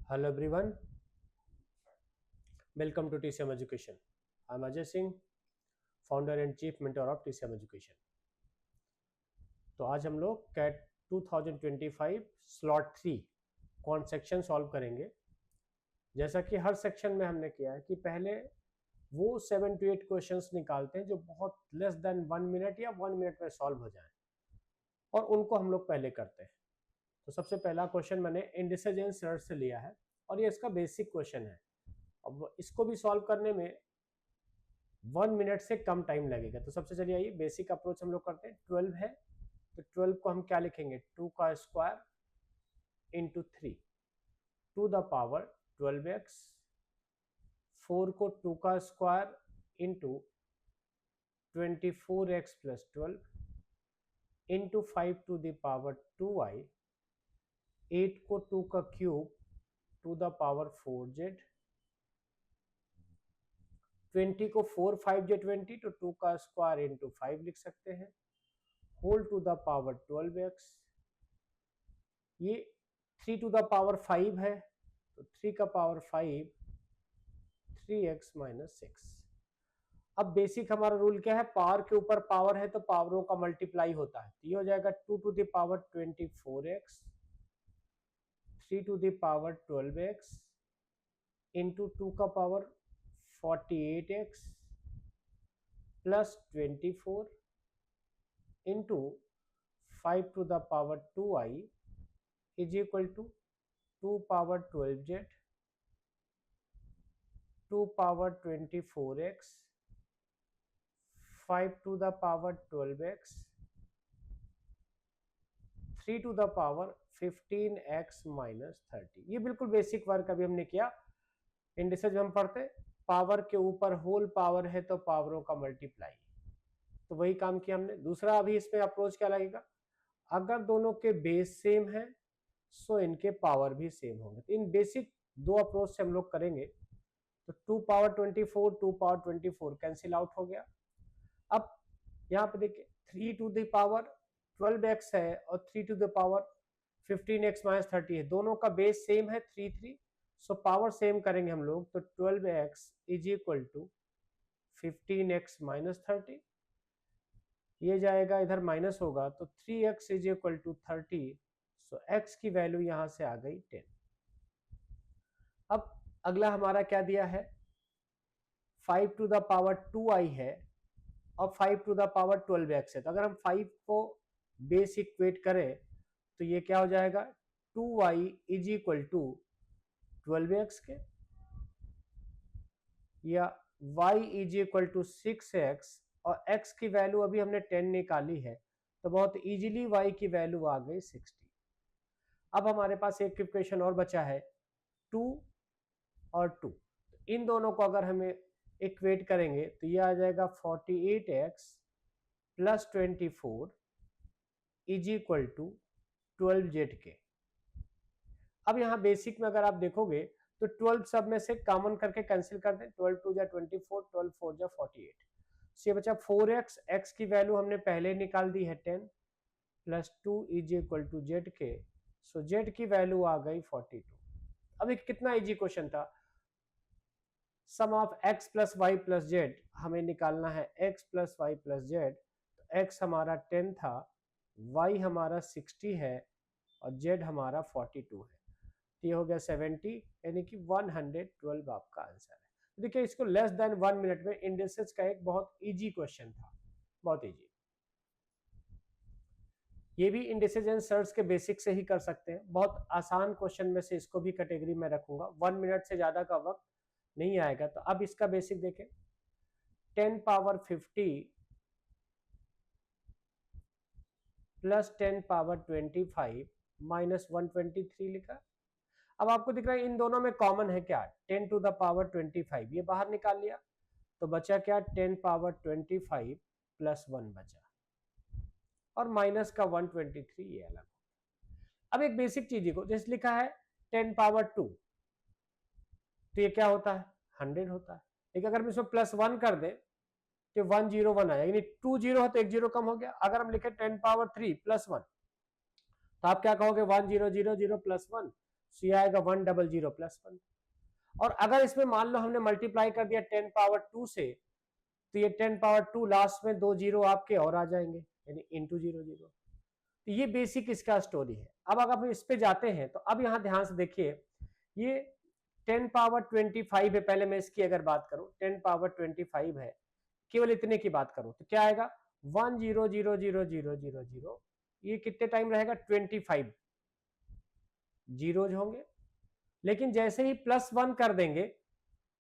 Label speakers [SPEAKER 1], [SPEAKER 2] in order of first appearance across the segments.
[SPEAKER 1] Hello everyone, welcome to TCM Education. I am Ajay Singh, founder and chief mentor of TCM Education. तो आज हम लोग cat 2025 slot 3 कौन section solve करेंगे। जैसा कि हर सेक्शन में हमने किया है कि पहले वो 7 to 8 क्वेश्चंस निकालते हैं जो बहुत लेस देन 1 मिनट या 1 मिनट में सॉल्व हो जाए और उनको हम लोग पहले करते हैं। तो सबसे पहला क्वेश्चन मैंने इंडिसेज एंड सर्च से लिया है और ये इसका बेसिक क्वेश्चन है। अब इसको भी सॉल्व करने में 1 मिनट से कम टाइम लगेगा। तो सबसे चलिए आइए बेसिक अप्रोच हम लोग करते हैं। 12 है तो 12 को हम क्या लिखेंगे, 2 का square into 3 to the power 12x। 4 को 2 का square into 24x plus 12 into 5 to the power 2y। 8 को 2 का cube two the power 4z। 20 को 4 5 जे 20 तो 2 का स्क्वायर इंटू 5 लिख सकते हैं whole to the power 12x। ये 3 टू द पावर 5 है तो 3 का पावर 5 3x माइनस 6। अब बेसिक हमारा रूल क्या है, पावर के ऊपर पावर है तो पावरों का मल्टीप्लाई होता है। तो ये हो जाएगा 2 to the power 24x 3 to the power 12x into 2 का power 48x plus 24 into 5 to the power 2i is equal to 2 power 12z 2 power 24x 5 to the power 12x 3 to the power 15x minus 30। ये बिल्कुल basic work अभी हमने किया। Indices हम पढ़ते power के ऊपर होल पावर है तो पावरों का मल्टीप्लाई, तो वही काम किया हमने। दूसरा अभी इसमें अप्रोच क्या लगेगा, अगर दोनों के बेस सेम है सो इनके पावर भी सेम होंगे। तो इन बेसिक दो अप्रोच से हम लोग करेंगे। तो 2 पावर 24 2 पावर 24 कैंसिल आउट हो गया। अब यहाँ पे देखिए 3 टू द पावर 12x है और 3 to the power 15x minus 30 है, दोनों का बेस सेम है 3 3, सो पावर सेम करेंगे हम लोग। तो 12x is equal to 15x minus 30, ये जाएगा इधर माइनस होगा तो 3x is equal to 30, so x की वैल्यू यहां से आ गई 10। अब अगला हमारा क्या दिया है, 5 टू द पावर 2i है और 5 टू द पावर 12x है। तो अगर हम 5 को बेस इक्वेट करें तो ये क्या हो जाएगा, 2y is equal to 12x के, या y is equal to 6x और x की वैल्यू अभी हमने 10 निकाली है तो बहुत इजीली y की वैल्यू आ गई 60। अब हमारे पास एक इक्वेशन और बचा है 2 और 2, इन दोनों को अगर हमें इक्वेट करेंगे तो ये आ जाएगा 48x plus 24 is equal to 12z के। अब यहाँ बेसिक में अगर आप देखोगे तो 12 सब में से कॉमन करके कैंसिल कर दें, 12 2 जा 24 12 4 जा 48, ये बचा 4x, x की वैल्यू हमने पहले निकाल दी है 10 plus 2 is equal to z के, सो z की वैल्यू आ गई 42। अब एक कितना इजी क्वेश्चन था, sum of x plus y plus z हमें निकालना है, x plus y plus z. तो x हमारा 10 था, y हमारा 60 है और z हमारा 42 है, तो ये हो गया 70, यानी कि 112 आपका आंसर है। तो देखिए इसको लेस देन 1 मिनट में इंडिसेज का एक बहुत इजी क्वेश्चन था, बहुत इजी। ये भी इंडिसेज एंड सर्च के बेसिक से ही कर सकते हैं, बहुत आसान क्वेश्चन में से इसको भी कैटेगरी में रखूंगा। 1 मिनट से ज्यादा का वक्त नहीं आएगा। तो अब इसका बेसिक देखें, 10 पावर 50 प्लस 10 पावर 25 माइनस 123 लिखा। अब आपको दिख रहा है इन दोनों में कॉमन है क्या, 10 टू द पावर 25, ये बाहर निकाल लिया तो बचा क्या, 10 पावर 25 प्लस 1 बचा और माइनस का 123 ये अलग। अब एक बेसिक चीज को जैसे लिखा है 10 पावर 2, तो ये क्या होता है 100 होता है। लेकिन अगर हम इसमें प्लस 1 कर दें तो 101 आएगा, यानी 2 जीरो है तो एक जीरो कम हो गया। अगर हम लिखे 10 पावर 3 प्लस 1 तो आप क्या कहोगे 1000 प्लस 1, सो ये आएगा 100 प्लस 1। और अगर इसमें मान लो हमने मल्टीप्लाई कर दिया 10 पावर 2 से, तो ये 10 पावर 2 लास्ट में 2 जीरो आपके और आ जाएंगे, यानी इंटू 0 0। तो ये बेसिक इसका स्टोरी है। अब अगर हम इस पे जाते हैं तो अब यहाँ ध्यान से देखिए, ये 10 पावर 25 है। पहले मैं इसकी अगर बात करूं 10 पावर 25 है, केवल इतने की बात करूं तो क्या आएगा 1000000, ये कितने टाइम रहेगा 25 जीरोज होंगे। लेकिन जैसे ही +1 कर देंगे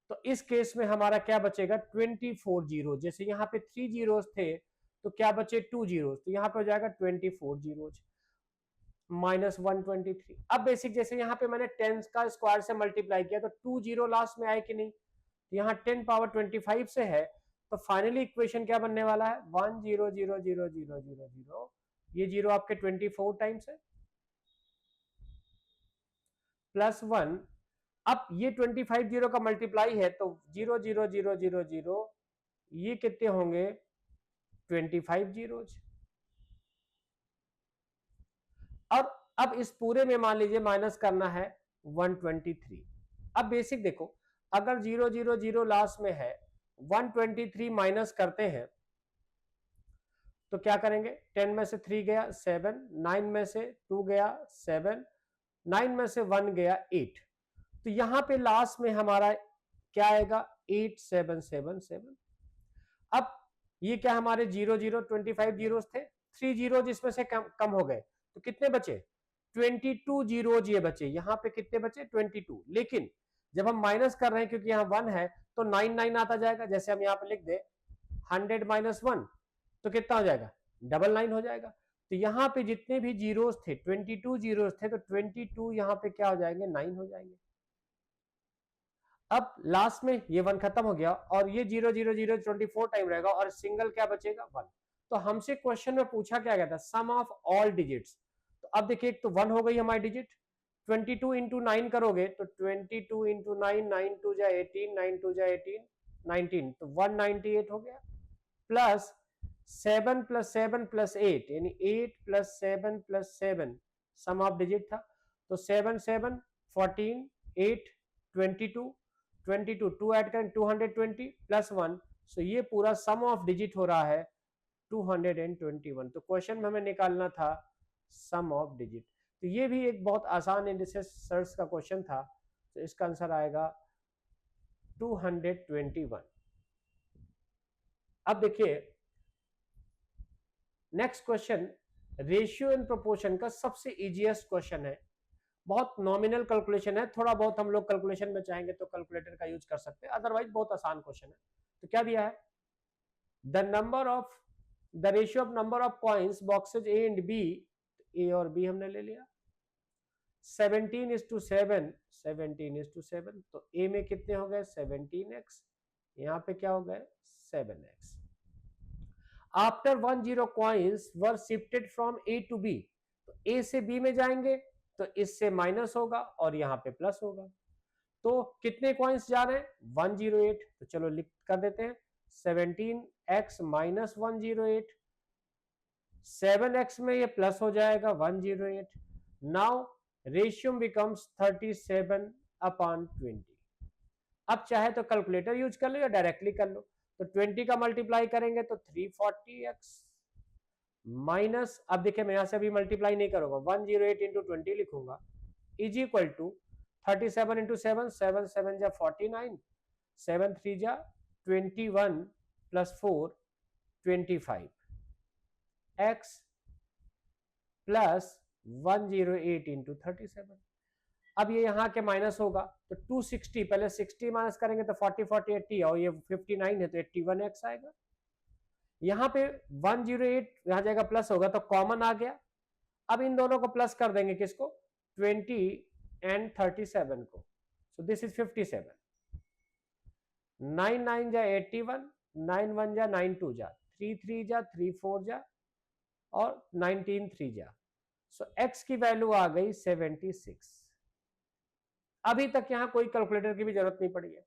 [SPEAKER 1] तो इस केस में हमारा क्या बचेगा 24 जीरो। जैसे यहाँ पे 3 जीरोज थे तो क्या बचे 2 जीरोज, तो यहाँ पे हो जाएगा 24 जीरोज माइनस 123। अब बेसिक जैसे यहाँ पे मैंने 10 का स्क्वायर से मल्टीप्लाई किया तो 2 जीरो लास्ट में आए कि नहीं, तो यहाँ 10 पावर 25 से है, तो फाइनली इक्वेशन क्या बनने वाला है 1000000, ये जीरो आपके 24 टाइम्स है, प्लस 1। अब ये 25 जीरो का मल्टीप्लाई है तो 00000, ये कितने होंगे 25 जीरोज। और अब इस पूरे में मान लीजिए माइनस करना है 123। अब बेसिक देखो, अगर 000 लास्ट में है 123 माइनस करते हैं तो क्या करेंगे, 10 में से 3 गया 7, 9 में से 2 गया 7, 9 में से 1 गया 8, तो यहां पे लास्ट में हमारा क्या आएगा 8777। अब ये क्या हमारे 25 जीरोस थे, 3 जीरो जिसमें से कम हो गए तो कितने बचे 22 जीरोज ये बचे। यहां पे कितने बचे 22। लेकिन जब हम माइनस कर रहे हैं क्योंकि यहाँ 1 है तो 99 आता जाएगा। जैसे हम यहाँ पे लिख दे 100 माइनस 1 तो कितना हो जाएगा 99 हो जाएगा। तो यहाँ पे जितने भी जीरोस थे 22 जीरोस थे, तो 22 यहाँ पे क्या हो जाएंगे 9 हो जाएंगे। अब लास्ट में ये 1 खत्म हो गया और ये 00024 टाइम रहेगा और सिंगल क्या बचेगा 1। तो हमसे क्वेश्चन में पूछा क्या गया था सम ऑफ ऑल डिजिट्स। तो अब देखिए एक तो 1 हो गई हमारी डिजिट, 22 इंटू 9 करोगे तो 22 इंटू 9, 9 2 जा 18, 9 2 जा 18, 19, तो 198 हो गया, प्लस 7 प्लस 7 प्लस 8 यानी 8 plus 7 plus 7 sum of digit था। तो 7 7 14, 8 22, 22 2 ऐड करें 220 प्लस 1, सो ये पूरा सम ऑफ डिजिट हो रहा है 221। तो क्वेश्चन में हमें निकालना था सम ऑफ डिजिट। तो ये भी एक बहुत आसान इंडिसेस सर्च का क्वेश्चन था, तो इसका आंसर आएगा 221। अब देखिए next question ratio and proportion का सबसे इजीएस्ट क्वेश्चन है, बहुत नॉमिनल कैलकुलेशन है, थोड़ा बहुत हम लोग कैलकुलेशन में चाहेंगे तो कैलकुलेटर का यूज कर सकते हैं, अदरवाइज बहुत आसान क्वेश्चन है। तो क्या दिया है the ratio of number of coins boxes A and B, A और बी हमने ले लिया 17:7, 17:7, तो ए में कितने हो गए 17x, यहाँ पे क्या हो गए 7x। After 10 coins were shifted from A to B, तो ए से बी में जाएंगे तो इससे माइनस होगा और यहाँ पे प्लस होगा। तो कितने कॉइन्स जा रहे हैं 108, तो चलो लिख कर देते हैं 17x माइनस 108, 7x में ये प्लस हो जाएगा 108। Now ratio becomes 37/20। अब चाहे तो कैलकुलेटर यूज कर लो या डायरेक्टली कर लो, तो 20 का मल्टीप्लाई करेंगे तो 340x माइनस, अब देखिए मैं यहां से अभी मल्टीप्लाई नहीं करूंगा 108 इंटू 20 लिखूंगा, इज इक्वल टू 37 इंटू 7, 7 7 जा 49, 7 3 जा 21 प्लस 4 25 x प्लस 108 इंटू 37। अब ये यहाँ के माइनस होगा तो 260, पहले 60 माइनस करेंगे तो 40 40 80 और ये 59 है तो 81x आएगा। यहाँ पे 108 यहाँ जाएगा प्लस होगा तो कॉमन आ गया। अब इन दोनों को प्लस कर देंगे किसको 20 एंड 37 को, सो दिस इज 57। 9 9 जा 81, 9 1 जा 9 2 जा 3 3 जा 3 4 जा और 19 3 जा, सो x की वैल्यू आ गई 76। अभी तक यहाँ कोई कैलकुलेटर की भी जरूरत नहीं पड़ी है।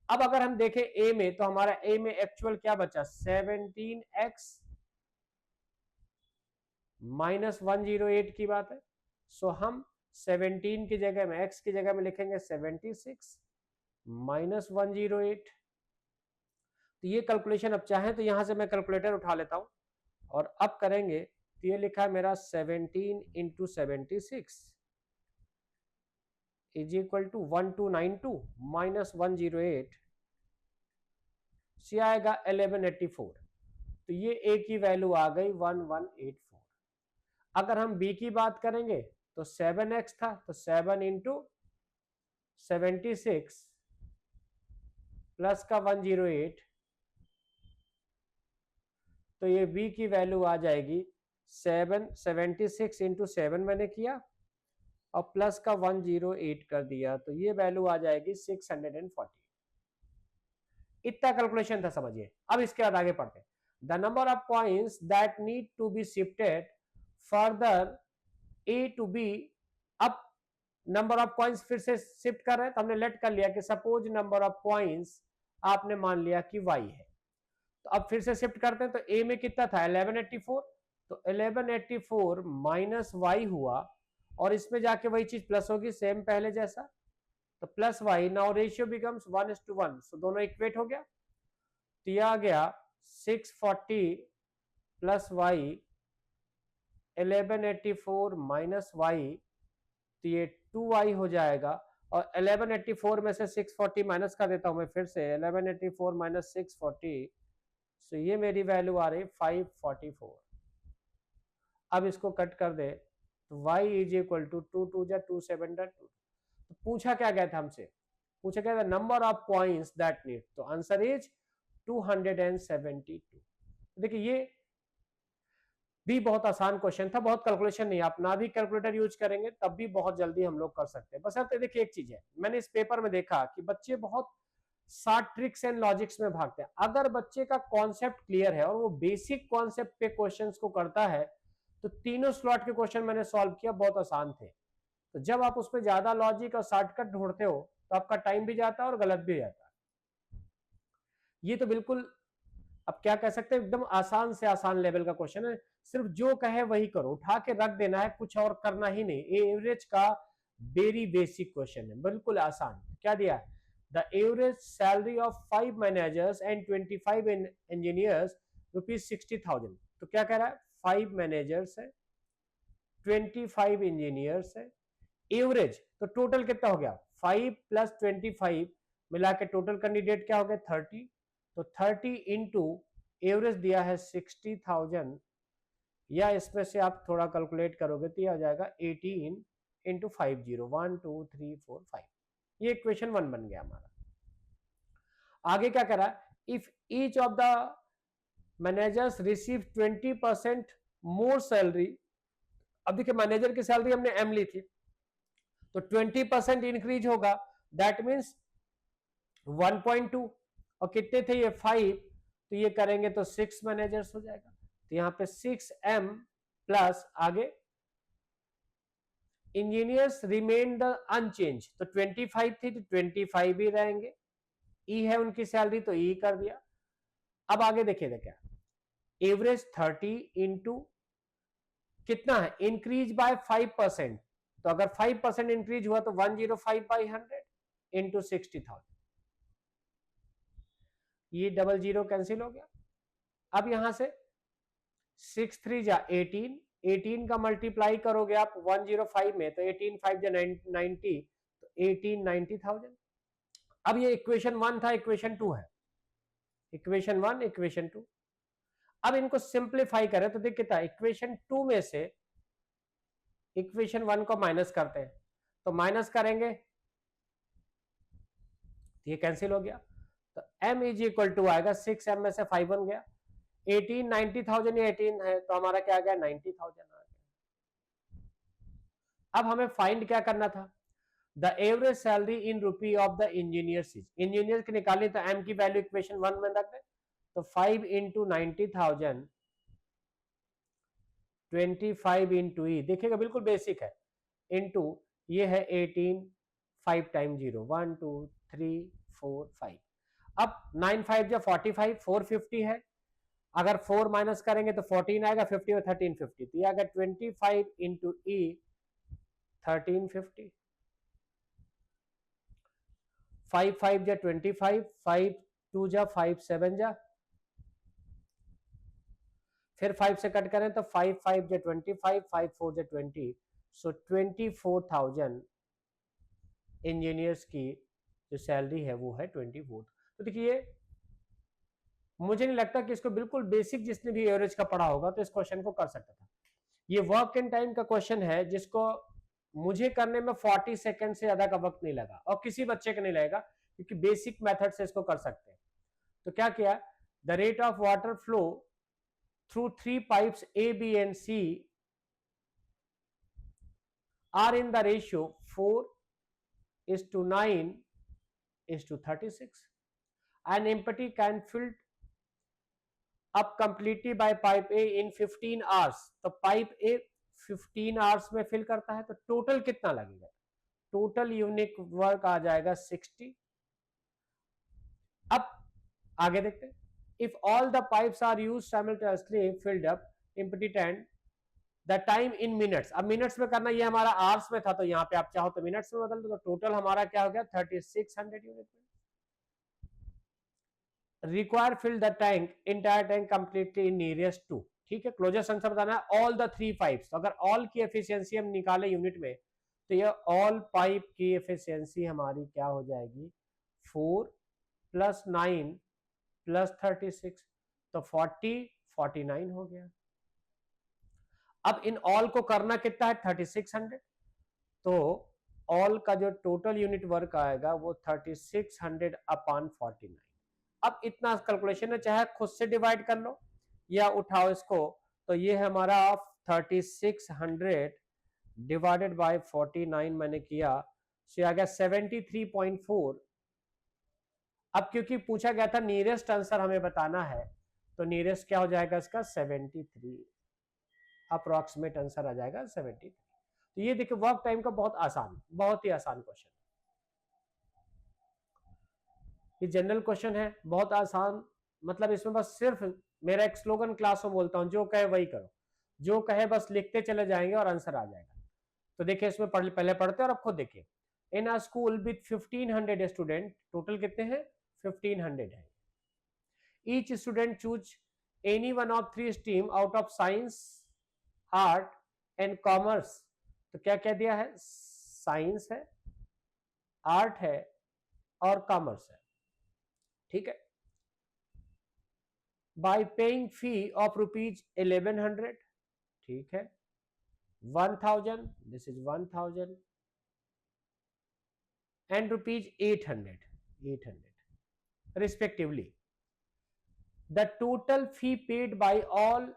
[SPEAKER 1] अब अगर हम देखें a में, तो हमारा a में एक्चुअल क्या बचा 17x माइनस 108 की बात है, सो हम 17 की जगह में x की जगह में लिखेंगे 76 माइनस 108। तो ये कैलकुलेशन अब चाहें तो यहां से मैं कैलकुलेटर उठा लेता हूं और अब करेंगे तो ये लिखा है मेरा 17 into 76 is equal to 1292 minus 108 से आएगा 1184। तो ये a की वैल्यू आ गई 1184। अगर हम b की बात करेंगे तो 7x था, तो 7 इंटू 76 प्लस का 108, तो ये b की वैल्यू आ जाएगी 76 इंटू 7 मैंने किया और प्लस का 108 कर दिया, तो ये वैल्यू आ जाएगी 640। इतना कैलकुलेशन था, समझिए। अब इसके बाद आगे पढ़ते हैं। The number of points that need to be shifted further A to B. अब नंबर ऑफ पॉइंट्स फिर से शिफ्ट कर रहे हैं, तो हमने लेट कर लिया कि सपोज नंबर ऑफ पॉइंट्स आपने मान लिया कि y है, तो अब फिर से शिफ्ट करते हैं। तो a में कितना था 1184, तो 1184 माइनस y हुआ और इसमें जाके वही चीज प्लस होगी सेम पहले जैसा, तो plus y। Now ratio becomes 1:1, सो दोनों इक्वेट हो गया। तो यह आ गया 640 प्लस y 1184 माइनस y, तो ये 2y हो जाएगा। और 1184 में से 640 माइनस कर देता हूं मैं फिर से, 1184 माइनस 640, तो ये मेरी वैल्यू आ रही 544। अब इसको कट कर दे तो y इज इक्वल टू 2 2 जा 2 7 2। तो पूछा क्या गया था हमसे, पूछा गया था number of points that need, तो आंसर इज 272। देखिए ये भी बहुत आसान क्वेश्चन था, बहुत कैलकुलेशन नहीं, आप ना भी कैलकुलेटर यूज करेंगे तब भी बहुत जल्दी हम लोग कर सकते हैं। बस अब देखिए एक चीज है, मैंने इस पेपर में देखा कि बच्चे बहुत शार्ट ट्रिक्स एंड लॉजिक्स में भागते हैं। अगर बच्चे का कॉन्सेप्ट क्लियर है और वो बेसिक कॉन्सेप्ट पे क्वेश्चंस को करता है, तो तीनों स्लॉट के क्वेश्चन मैंने सॉल्व किया, बहुत आसान थे। तो जब आप उसमें ज्यादा लॉजिक और शॉर्टकट ढूंढते हो तो आपका टाइम भी जाता है और गलत भी जाता है। ये तो बिल्कुल अब क्या कह सकते हैं, एकदम आसान से आसान लेवल का क्वेश्चन है। सिर्फ जो कहे वही करो, उठा के रख देना है, कुछ और करना ही नहीं। ये एवरेज का वेरी बेसिक क्वेश्चन है, बिल्कुल आसान। क्या दिया है, the average salary of 5 managers and 25 engineers rupees 60,000। तो क्या कह रहा है, 5 मैनेजर्स है, 25 इंजीनियर्स है, एवरेज। तो टोटल कितना हो गया, 5 प्लस 25 मिला के टोटल कैंडिडेट क्या हो गया 30। तो 30 इंटू एवरेज दिया है 60,000, या इसमें से आप थोड़ा कैलकुलेट करोगे तो यह आ जाएगा 18 इंटू 50, 1 2 3 4 5। ये इक्वेशन 1 बन गया हमारा। आगे क्या कह रहा है, if each of the managers receive 20% more salary. अब देखिए मैनेजर की सैलरी हमने m ली थी, तो 20% इंक्रीज होगा, दैट मीन्स 1.2, और कितने थे ये 5, तो ये करेंगे तो 6 मैनेजर्स हो जाएगा। तो यहाँ पे 6m प्लस आगे इंजीनियर्स रिमेन द अनचेंज, तो 25 थी तो 25 ही रहेंगे। ई है उनकी सैलरी तो ई कर दिया। अब आगे देखिए क्या, एवरेज 30 इंटू कितना है, इंक्रीज बाय 5%, तो अगर 5% इंक्रीज हुआ तो 105/100 इंटू 60,000, ये 00 कैंसिल हो गया। अब यहां से 6 3 जा 18, 18 का मल्टीप्लाई करोगे आप 105 में, तो 18 5 जा 90, तो 18 90,000। अब ये इक्वेशन 1 था, इक्वेशन 2 है, इक्वेशन 1 इक्वेशन 2। अब इनको सिंप्लीफाई करें तो देख कितना, इक्वेशन 2 में से इक्वेशन 1 को माइनस करते हैं, तो माइनस करेंगे ये कैंसिल हो गया, तो m इज इक्वल टू आएगा 6m में से 5 बन गया, 18 90,000 या 18 है तो हमारा क्या आ गया 90,000 आ गया। अब हमें फाइंड क्या करना था, the average salary in rupee of the engineers, engineer की निकाली, तो m की वैल्यू इक्वेशन 1 में रख दे, तो 5 इंटू 90,000 25 इंटू ई, देखिएगा बिल्कुल बेसिक है, इंटू ये है 18, 5 टाइम 0 1 2 3 4 5। अब 9 5 जो 45, 450 है, अगर 4 माइनस करेंगे तो 14 आएगा, 50 और 13 50, तो ये आएगा 25 इंटू ई 1350, 5 5 जा 25, 5 2 जा 5 7 जा, फिर 5 से कट करें तो 5 5 जा 25, 5 4 जा 20, सो 24,000 इंजीनियर्स की जो सैलरी है वो है 24। तो देखिए मुझे नहीं लगता कि इसको बिल्कुल बेसिक जिसने भी एवरेज का पढ़ा होगा तो इस क्वेश्चन को कर सकता था। ये वर्क एंड टाइम का क्वेश्चन है जिसको मुझे करने में 40 सेकंड से ज्यादा का वक्त नहीं लगा और किसी बच्चे का नहीं लगेगा क्योंकि बेसिक मेथड से इसको कर सकते हैं। तो क्या किया, the rate of water flow through 3 pipes A B and C are in the ratio 4:9:36 and empty can filled up completely by pipe A in 15 hours। तो पाइप A 15 आवर्स में फिल करता है तो टोटल कितना लगेगा, total unique work आ जाएगा 60। अब आगे देखते हैं, if all the pipes are used simultaneously filled up empty tank the time in minutes. अब मिनट्स में करना, ये हमारा आवर्स में था तो यहाँ पे आप चाहो तो मिनट्स में बदल दो, तो टोटल हमारा क्या हो गया 3600 यूनिट में। Require fill the tank entire tank completely in nearest to. ठीक है, क्लोजर आंसर बताना है ऑल द 3 पाइप्स। तो अगर ऑल की एफिशिएंसी हम निकाले यूनिट में तो ये ऑल पाइप की एफिशिएंसी हमारी क्या हो जाएगी 4 + 9 + 36, तो 49 हो गया। अब इन ऑल को करना कितना है 3600, तो ऑल का जो टोटल यूनिट वर्क आएगा वो 3600/49। अब इतना कैलकुलेशन है, चाहे खुद से डिवाइड कर लो या उठाओ इसको, तो ये हमारा 3600 डिवाइडेड बाय 49 मैंने किया, तो आ गया 73.4। अब क्योंकि पूछा गया था नियरेस्ट आंसर हमें बताना है तो नियरेस्ट क्या हो जाएगा इसका 73, अप्रोक्सीमेट आंसर आ जाएगा 73। तो ये देखिए वर्क टाइम का बहुत आसान, बहुत ही आसान क्वेश्चन, ये जनरल क्वेश्चन है, बहुत आसान। मतलब इसमें बस सिर्फ मेरा एक स्लोगन क्लास में बोलता हूं, जो कहे वही करो, जो कहे बस लिखते चले जाएंगे और आंसर आ जाएगा। तो देखिए इसमें पहले पढ़ते हैं और अब खुद देखिए। In a school with 1500 student, total कितने हैं 1500 है। Each student choose any one of 3 stream out of science, art and commerce. तो क्या क्या दिया है, साइंस है, आर्ट है और कॉमर्स है। ठीक है, बाय पेइंग फी ऑफ ₹1100, ठीक है, 1000, this is 1000 and ₹800 respectively। The total fee paid by all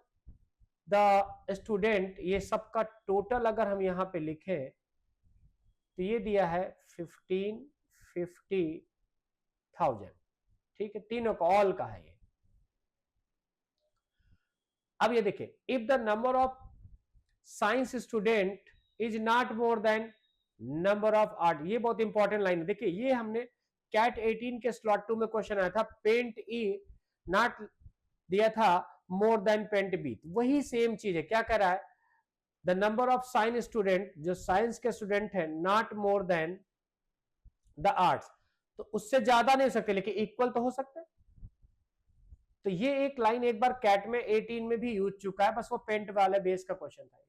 [SPEAKER 1] the student, ये सबका टोटल अगर हम यहां पे लिखें तो ये दिया है 50,000। ठीक है, तीनों का ऑल का है ये। अब ये देखिए, if the number of science student is not more then number of art, ये बहुत इंपॉर्टेंट लाइन है। देखिए ये हमने कैट 18 के स्लॉट 2 में क्वेश्चन आया था, पेंट ई नॉट दिया था मोर देन पेंट बी, वही सेम चीज है। क्या कह रहा है, the number of science student, जो साइंस के स्टूडेंट है, not more then the arts, तो उससे ज्यादा नहीं हो सकते लेकिन इक्वल तो हो सकता है। तो ये एक लाइन एक बार कैट में 18 में भी यूज चुका है, बस वो पेंट वाले बेस का क्वेश्चन था।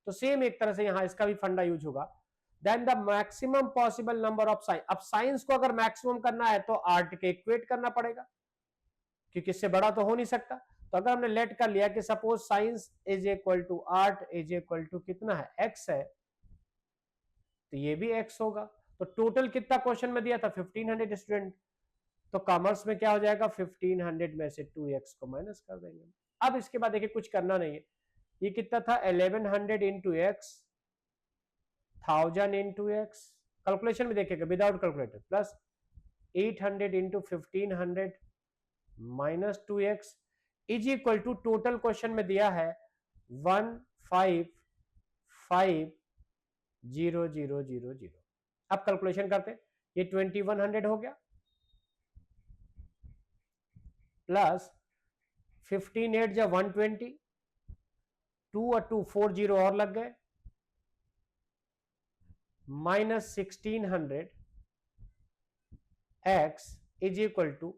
[SPEAKER 1] तो सेम एक तरह से यहां इसका भी फंडा यूज होगा। Then the maximum possible number of science, अब साइंस को अगर मैक्सिमम करना है तो आर्ट के इक्वेट करना पड़ेगा क्योंकि इससे बड़ा तो हो नहीं सकता। तो अगर हमने लेट कर लिया कि suppose science is equal to art is equal to कितना है x है, तो ये भी x होगा। तो टोटल कितना क्वेश्चन में दिया था 1500 स्टूडेंट, तो कॉमर्स में क्या हो जाएगा 1500 में से 2x को माइनस कर देंगे। अब इसके बाद देखिए कुछ करना नहीं है, ये कितना था 1100 इंटू एक्स, 1000 इंटू एक्स, कैलकुलेशन में देखिएगा without calculator, plus 800 into 1500 minus 2x is equal to, total question में दिया है 155,000। अब कैलकुलेशन करते हैं, ये 2100 हो गया प्लस 15 8 120, 2 और 2 4 0 और लग गए, minus 1600 x is equal to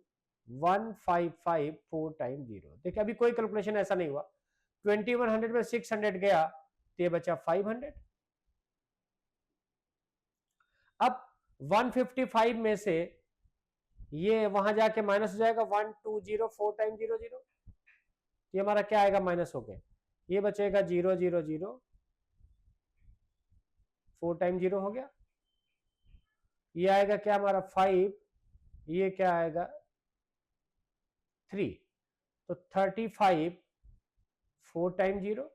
[SPEAKER 1] 1554 time 0। देखिए अभी कोई कैलकुलेशन ऐसा नहीं हुआ, 2100 में 600 गया तो ये बचा 500। अब 155 में से ये वहां जाके माइनस हो जाएगा 1204 टाइम 00, ये हमारा क्या आएगा, माइनस हो गया, ये बचेगा 000, 4 टाइम 0 हो गया, ये आएगा क्या हमारा 5, ये क्या आएगा 3, तो 35 4 टाइम 0,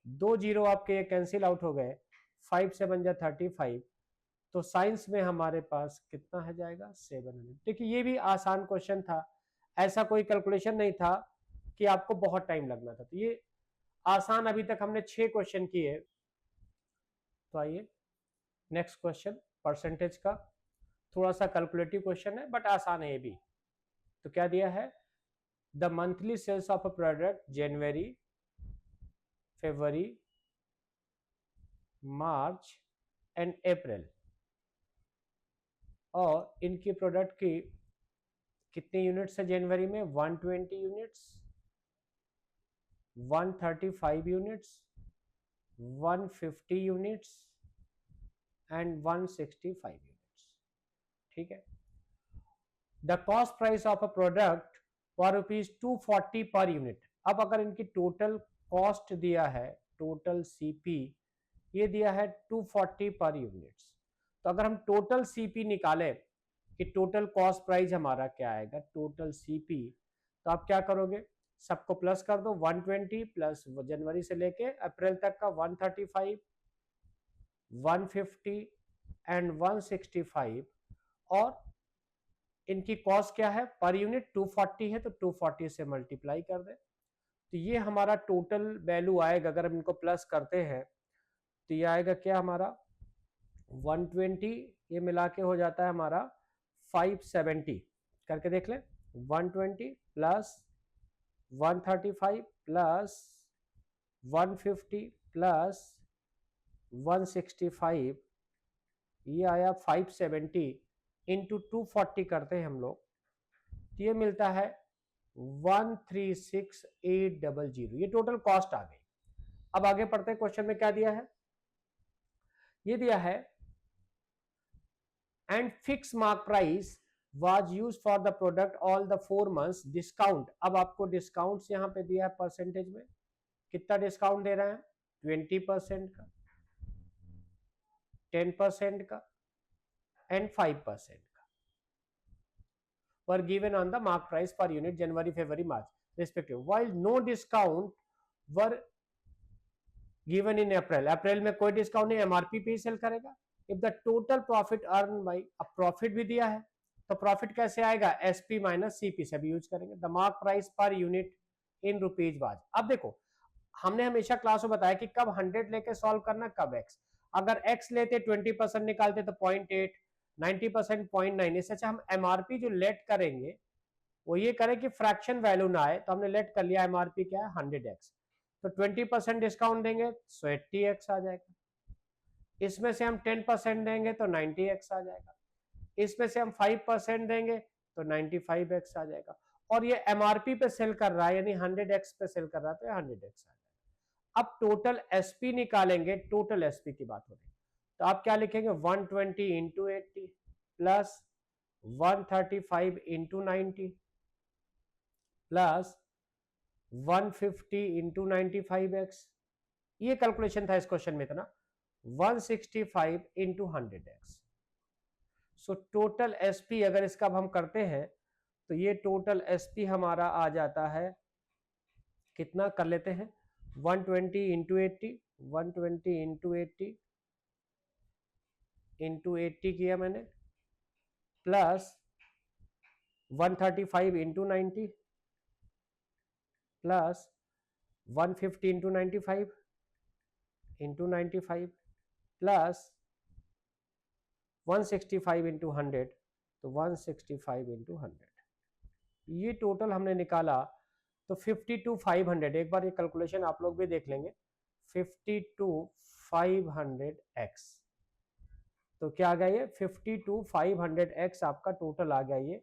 [SPEAKER 1] 2 जीरो आपके ये कैंसिल आउट हो गए, 5 से बन जाए 35, तो साइंस में हमारे पास कितना है जाएगा 700। देखिए ये भी आसान क्वेश्चन था, ऐसा कोई कैलकुलेशन नहीं था कि आपको बहुत टाइम लगना था, तो ये आसान, अभी तक हमने 6 क्वेश्चन किए। तो आइए नेक्स्ट क्वेश्चन, परसेंटेज का थोड़ा सा कैलकुलेटिव क्वेश्चन है बट आसान है ये भी। तो क्या दिया है, the monthly sales of a product January, February, March and April, और इनकी प्रोडक्ट की कितने यूनिट्स है जनवरी में, 120 units, 135 units, 150 units and 165 units. ठीक है, the cost price of a product for ₹240 per unit. अब अगर इनकी टोटल कॉस्ट दिया है, टोटल सीपी ये दिया है 240 पर यूनिट्स, तो अगर हम टोटल सीपी निकालें कि टोटल कॉस्ट प्राइस हमारा क्या आएगा, टोटल सीपी, तो आप क्या करोगे, सबको प्लस कर दो, 120 प्लस जनवरी से लेके अप्रैल तक का 135, 150 एंड 165, और इनकी कॉस्ट क्या है पर यूनिट 240 है, तो 240 से मल्टीप्लाई कर दें, तो ये हमारा टोटल वैल्यू आएगा। अगर हम इनको प्लस करते हैं तो ये आएगा क्या हमारा 120, ये मिला के हो जाता है हमारा 570, करके देख लें, 120 प्लस 135 प्लस 150 प्लस 165, ये आया 570 इंटू 240 करते हैं हम लोग, तो ये मिलता है 136800, ये टोटल कॉस्ट आ गई। अब आगे पढ़ते हैं, क्वेश्चन में क्या दिया है, ये दिया है and fix mark price was used for the product all the 4 months discount. अब आपको डिस्काउंट्स यहाँ पे दिया है परसेंटेज में, कितना डिस्काउंट दे रहे हैं, 20% का, 10% का एंड 5% का, were given on the mark price per unit January, February, March respective, while no discount were given in April। अप्रैल में कोई डिस्काउंट नहीं, एमआरपी पे ही सेल करेगा। If the total profit earn by, अब प्रॉफिट भी दिया है तो प्रॉफिट कैसे आएगा, एसपी माइनस सीपी से भी यूज करेंगे। The mark price per unit in rupees बाज। अब देखो हमने हमेशा क्लास में बताया कि कब 100 लेके सॉल्व करना, कब एक्स, अगर एक्स लेते 20% निकालते तो 0.8, 90% 0.9, इससे अच्छा हम एमआरपी जो लेट करेंगे वो ये करें कि फ्रैक्शन वैल्यू ना आए, तो हमने लेट कर लिया एमआरपी क्या है 100x, तो 20% डिस्काउंट देंगे तो 80x आ जाएगा, इसमें से हम 10% देंगे तो 90x आ जाएगा, इसमें से हम 5% देंगे तो 95x आ जाएगा, और ये एमआरपी पे सेल कर रहा है यानी 100x पे सेल कर रहा है तो 100x आ जाएगा। अब टोटल एसपी निकालेंगे, टोटल एसपी की बात हो रही है, तो आप क्या लिखेंगे 120 into 80 plus 135 into 90 plus 150 into 95x, ये कैलकुलेशन था इस क्वेश्चन में इतना, 165 into 100x। So total SP अगर इसका हम करते हैं तो ये टोटल एसपी हमारा आ जाता है कितना, कर लेते हैं 120 इंटू 80, 120 इंटू 80 किया मैंने, plus 135 into 90 plus 150 into 95 into 95 plus 165 into 100, तो 165 इंटू 100, ये टोटल हमने निकाला तो 52,500। एक बार ये कैलकुलेशन आप लोग भी देख लेंगे, 52,500x तो क्या आ गया ये 52,500x आपका टोटल आ गया ये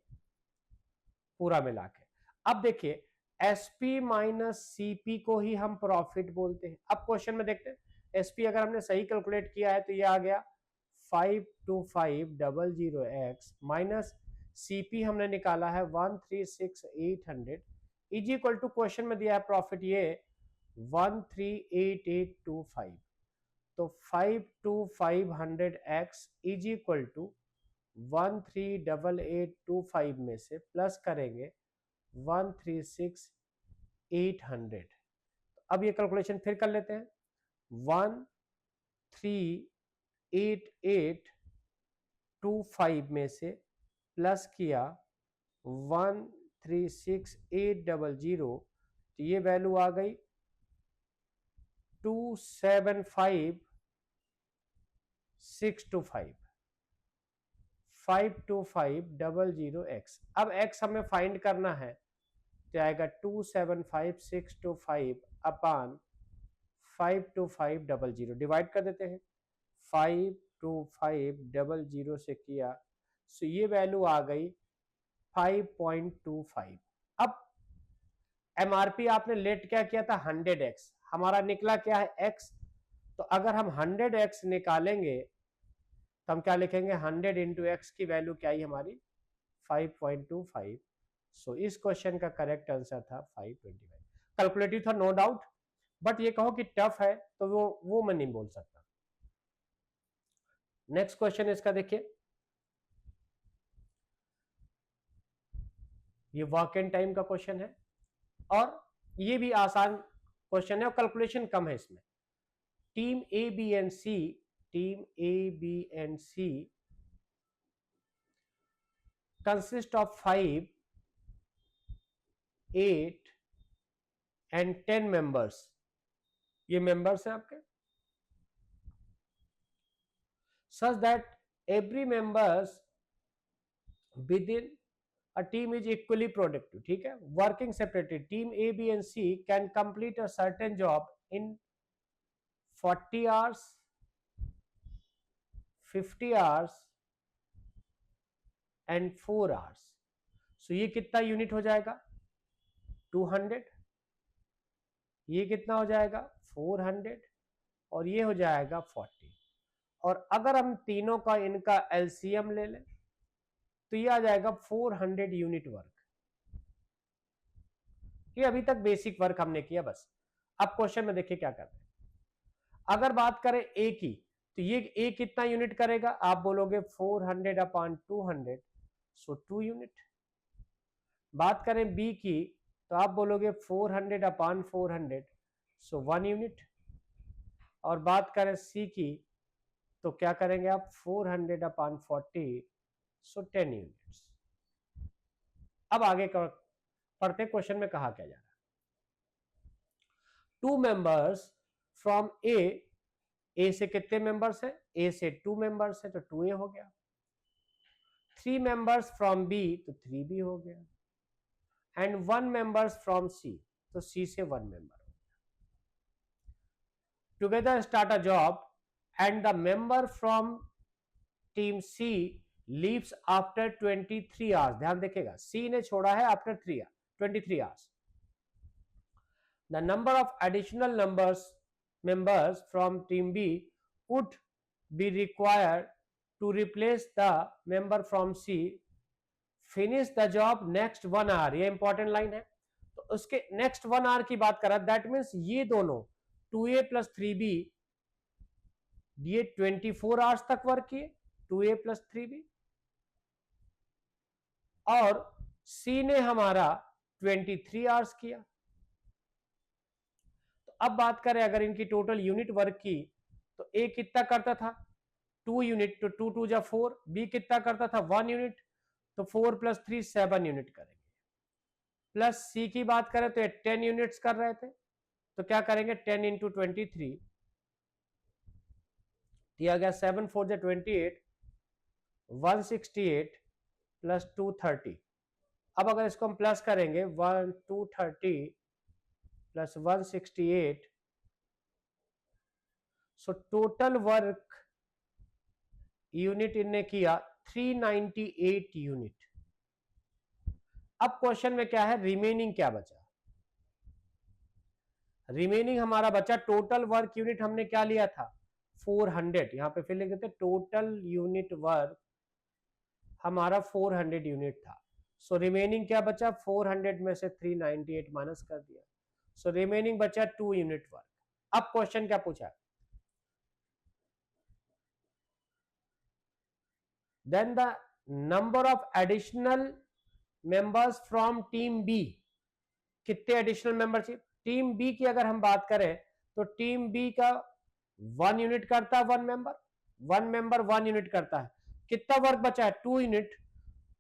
[SPEAKER 1] पूरा मिला के। अब देखिए एसपी माइनस सीपी को ही हम प्रॉफिट बोलते हैं। अब क्वेश्चन में देखते हैं एसपी अगर हमने सही कैलकुलेट किया है तो ये आ गया 52,500x माइनस सीपी हमने निकाला है 136,800 इज इक्वल टू क्वेश्चन में दिया है प्रॉफिट ये 138825। तो 52,500x इज इक्वल टू 138825 में से प्लस करेंगे 136,800। अब ये कैलकुलेशन फिर कर लेते हैं 138825 में से प्लस किया 136,800 तो ये वैल्यू आ गई 275,625 52500x। अब x हमें फाइंड करना है तो आएगा 275,625 अपान 52500 डिवाइड कर देते हैं 52500 से किया सो ये वैल्यू आ गई 5.25। अब एमआरपी आपने लेट क्या किया था 100x, हमारा निकला क्या है x। तो अगर हम 100x निकालेंगे तो हम क्या लिखेंगे 100 इंटू एक्स की वैल्यू क्या आई हमारी 5.25। सो इस क्वेश्चन का करेक्ट आंसर था 525। कैलकुलेटिव था नो डाउट, बट ये कहो कि टफ है तो वो मैं नहीं बोल सकता। नेक्स्ट क्वेश्चन इसका देखिए, ये वर्क एंड टाइम का क्वेश्चन है और ये भी आसान क्वेश्चन है और कैलकुलेशन कम है इसमें। Team A B and C consist of 5, 8 and 10 members। ये members हैं आपके, such that every members within a team is equally productive। ठीक है, working separately team A, B and C can complete a certain job in 40 hours, 50 hours and 4 hours। so ये कितना unit हो जाएगा 200, ये कितना हो जाएगा 400 और ये हो जाएगा 40। और अगर हम तीनों का इनका एलसीएम ले लें तो ये आ जाएगा 400 यूनिट वर्क। ये अभी तक बेसिक वर्क हमने किया बस। अब क्वेश्चन में देखिए क्या करते हैं। अगर बात करें ए की तो ये ए कितना यूनिट करेगा, आप बोलोगे 400 अपॉन 200 सो 2 यूनिट। बात करें बी की तो आप बोलोगे 400 अपॉन 400 सो 1 यूनिट। और बात करें सी की तो क्या करेंगे आप 400 अपॉन 40 सो 10 यूनिट्स। अब आगे पढ़ते क्वेश्चन में कहा क्या जा रहा है। 2 मेंबर्स फ्रॉम ए से कितने मेंबर्स है, ए से 2 मेंबर्स है तो 2a हो गया। 3 मेंबर्स फ्रॉम बी तो 3b हो गया एंड 1 मेंबर्स फ्रॉम सी तो सी से 1 मेंबर हो गया। Together start a job and the member from team C leaves after 23 hours. ध्यान देखिएगा सी ने छोड़ा है after 23 hours. The number of additional members from team B would be required to replace the member from C finish the job next 1 hour। ये important line है। तो उसके next 1 our की बात करा, दैट मीन्स ये दोनों 2a प्लस 3b ये 24 आवर्स तक वर्क किए 2a प्लस 3b और C ने हमारा 23 आवर्स किया। अब बात करें अगर इनकी टोटल यूनिट वर्क की तो ए कितना करता था 2 यूनिट तो 2 2 जा 4, बी कितना करता था 1 यूनिट तो 4 प्लस 3 7 यूनिट करेंगे। प्लस सी की बात करें तो 10 यूनिट्स कर रहे थे तो क्या करेंगे 10 इंटू 23 दिया गया 7 4 जा 28 168 प्लस 230। अब अगर इसको हम प्लस करेंगे 230 plus 168 so total work unit इनने किया 398 यूनिट। अब क्वेश्चन में क्या है, रिमेनिंग क्या बचा? रिमेनिंग हमारा बचा टोटल वर्क यूनिट हमने क्या लिया था 400, यहां पे फिर लिख देते टोटल यूनिट वर्क हमारा 400 यूनिट था। सो रिमेनिंग क्या बचा, 400 में से 398 माइनस कर दिया, सो रिमेनिंग बचा 2 यूनिट वर्क। अब क्वेश्चन क्या पूछा, then the number of additional members from team B, कितने एडिशनल मेंबर चाहिए? टीम बी की अगर हम बात करें तो टीम बी का 1 यूनिट करता है, 1 मेंबर 1 यूनिट करता है, कितना वर्क बचा है 2 यूनिट,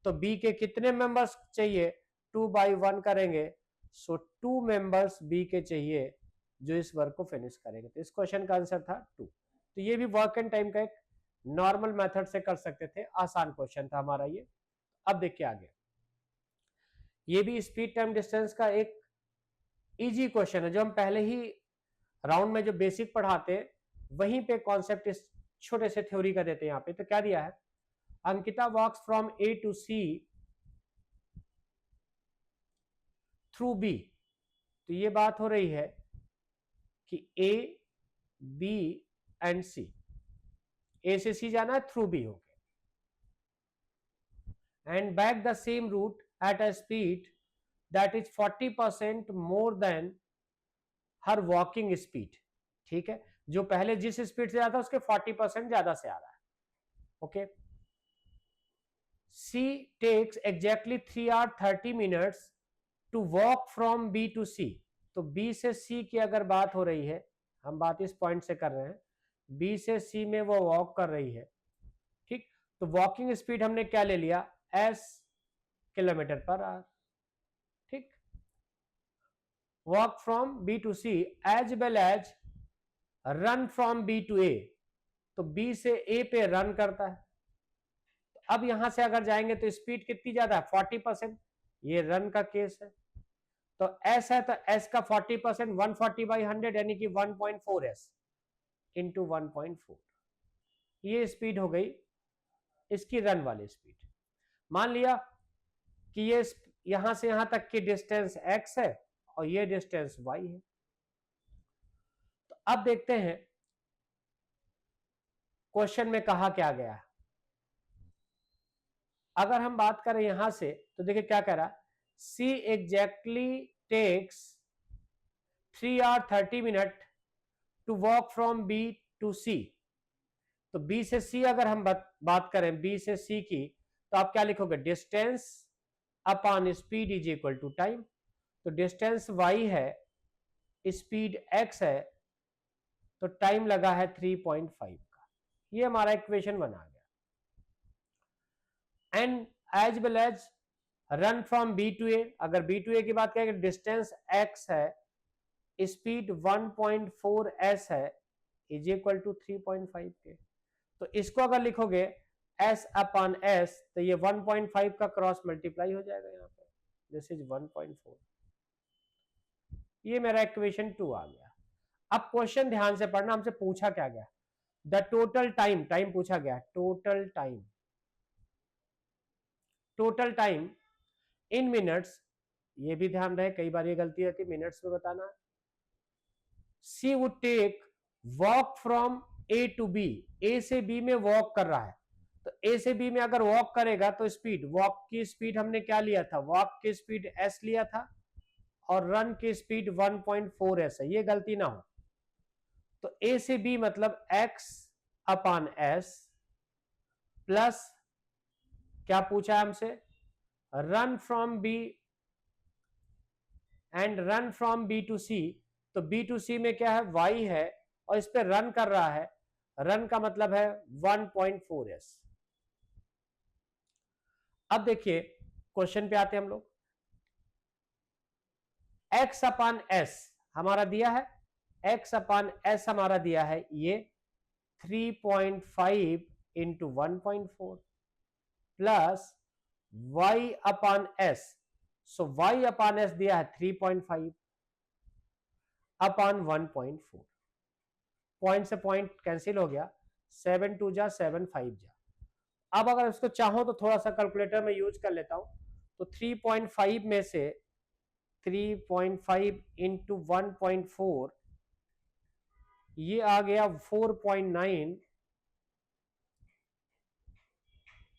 [SPEAKER 1] तो बी के कितने मेंबर्स चाहिए, 2/1 करेंगे, सो 2 मेंबर्स बी के चाहिए जो इस वर्क को फिनिश करेंगे। तो इस क्वेश्चन का आंसर था 2। तो ये भी वर्क एंड टाइम का एक नॉर्मल मेथड से कर सकते थे, आसान क्वेश्चन था हमारा ये। अब देखिए आगे, ये भी स्पीड टाइम डिस्टेंस का एक इजी क्वेश्चन है जो हम पहले ही राउंड में जो बेसिक पढ़ाते हैं वहीं पे कॉन्सेप्ट इस छोटे से थ्योरी का देते हैं। यहाँ पे तो क्या दिया है, Ankita walks from A to C through B, तो ये बात हो रही है कि ए बी एंड सी, ए से सी जाना है थ्रू बी होके, and back the same route at a speed that is 40% more than her walking speed. ठीक है, जो पहले जिस स्पीड से आता है उसके 40% ज्यादा से आ रहा है। Okay, C takes exactly 3 hours 30 minutes to walk from B to C, तो बी से सी की अगर बात हो रही है, हम बात इस पॉइंट से कर रहे हैं, बी से सी में वो वॉक कर रही है। ठीक, तो वॉकिंग स्पीड हमने क्या ले लिया, एस किलोमीटर पर आवर। ठीक, walk from B to C as well as run from B to A, तो बी से ए पे रन करता है। तो अब यहां से अगर जाएंगे तो स्पीड कितनी ज्यादा है 40%, ये रन का केस है, तो एस है तो एस का 40% 140/100 यानी कि 1.4 एस इंटू 1.4, ये स्पीड हो गई इसकी रन वाली स्पीड। मान लिया कि ये यहां से यहां तक की डिस्टेंस x है और ये डिस्टेंस y है। तो अब देखते हैं क्वेश्चन में कहा क्या गया है। अगर हम बात करें यहां से तो देखिए क्या कह रहा है, C exactly takes 3 hours 30 minutes to walk from B to C, तो B से C अगर हम बात करें B से C की, तो आप क्या लिखोगे, distance upon speed is equal to time, तो डिस्टेंस y है, स्पीड x है, तो टाइम लगा है 3.5 का, ये हमारा इक्वेशन बना गया। And as well as run from B to A, अगर बी टू ए की बात करें, डिस्टेंस x है, स्पीड 1.4 s है, इज इक्वल टू 3.5 के, तो इसको अगर लिखोगे s अपॉन s, तो ये 1.5 का क्रॉस मल्टीप्लाई हो जाएगा यहाँ पे, दिस इज 1.4, ये मेरा इक्वेशन 2 आ गया। अब क्वेश्चन ध्यान से पढ़ना, हमसे पूछा क्या गया, द टोटल टाइम, टाइम पूछा गया, टोटल टाइम इन मिनट्स, ये भी ध्यान रहे कई बार ये गलती रहती है मिनट्स में बताना। C would take walk from A to B, A से बी में वॉक कर रहा है, तो ए से बी में अगर वॉक करेगा तो स्पीड, वॉक की स्पीड हमने क्या लिया था, वॉक की स्पीड एस लिया था और रन की स्पीड 1.4 एस है, ये गलती ना हो। तो ए से बी मतलब एक्स अपॉन एस प्लस क्या पूछा है हमसे, run from B and run from B to C, तो बी टू सी में क्या है y है और इस पे रन कर रहा है, रन का मतलब है 1.4 एस। अब देखिए क्वेश्चन पे आते हैं हम लोग, x अपॉन एस हमारा दिया है, x अपॉन एस हमारा दिया है ये 3.5 into 1.4 plus y upon S, so y upon S दिया है 3.5 अपॉन 1.4, पॉइंट से पॉइंट कैंसिल हो गया, 7 2 जा 7 5 जा, अब अगर इसको चाहो तो थोड़ा सा कैलकुलेटर में यूज कर लेता हूं, तो 3.5 में से 3.5 इंटू 1.4 ये आ गया 4.9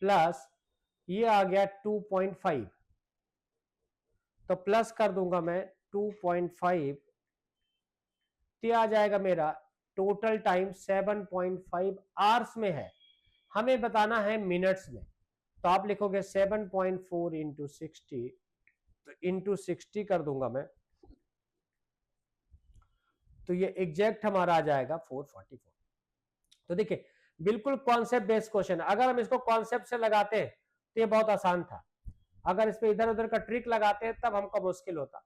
[SPEAKER 1] प्लस ये आ गया 2.5, तो प्लस कर दूंगा मैं 2.5, तो आ जाएगा मेरा टोटल टाइम 7.5 आवर्स में है, हमें बताना है मिनट्स में। तो आप लिखोगे 7.4 इंटू 60, तो इंटू 60 कर दूंगा मैं, तो ये एग्जैक्ट हमारा आ जाएगा 444। तो देखिए बिल्कुल कॉन्सेप्ट बेस्ड क्वेश्चन, अगर हम इसको कॉन्सेप्ट से लगाते हैं तो ये बहुत आसान था, अगर इस पे इधर उधर का ट्रिक लगाते हैं तब हमको मुश्किल होता।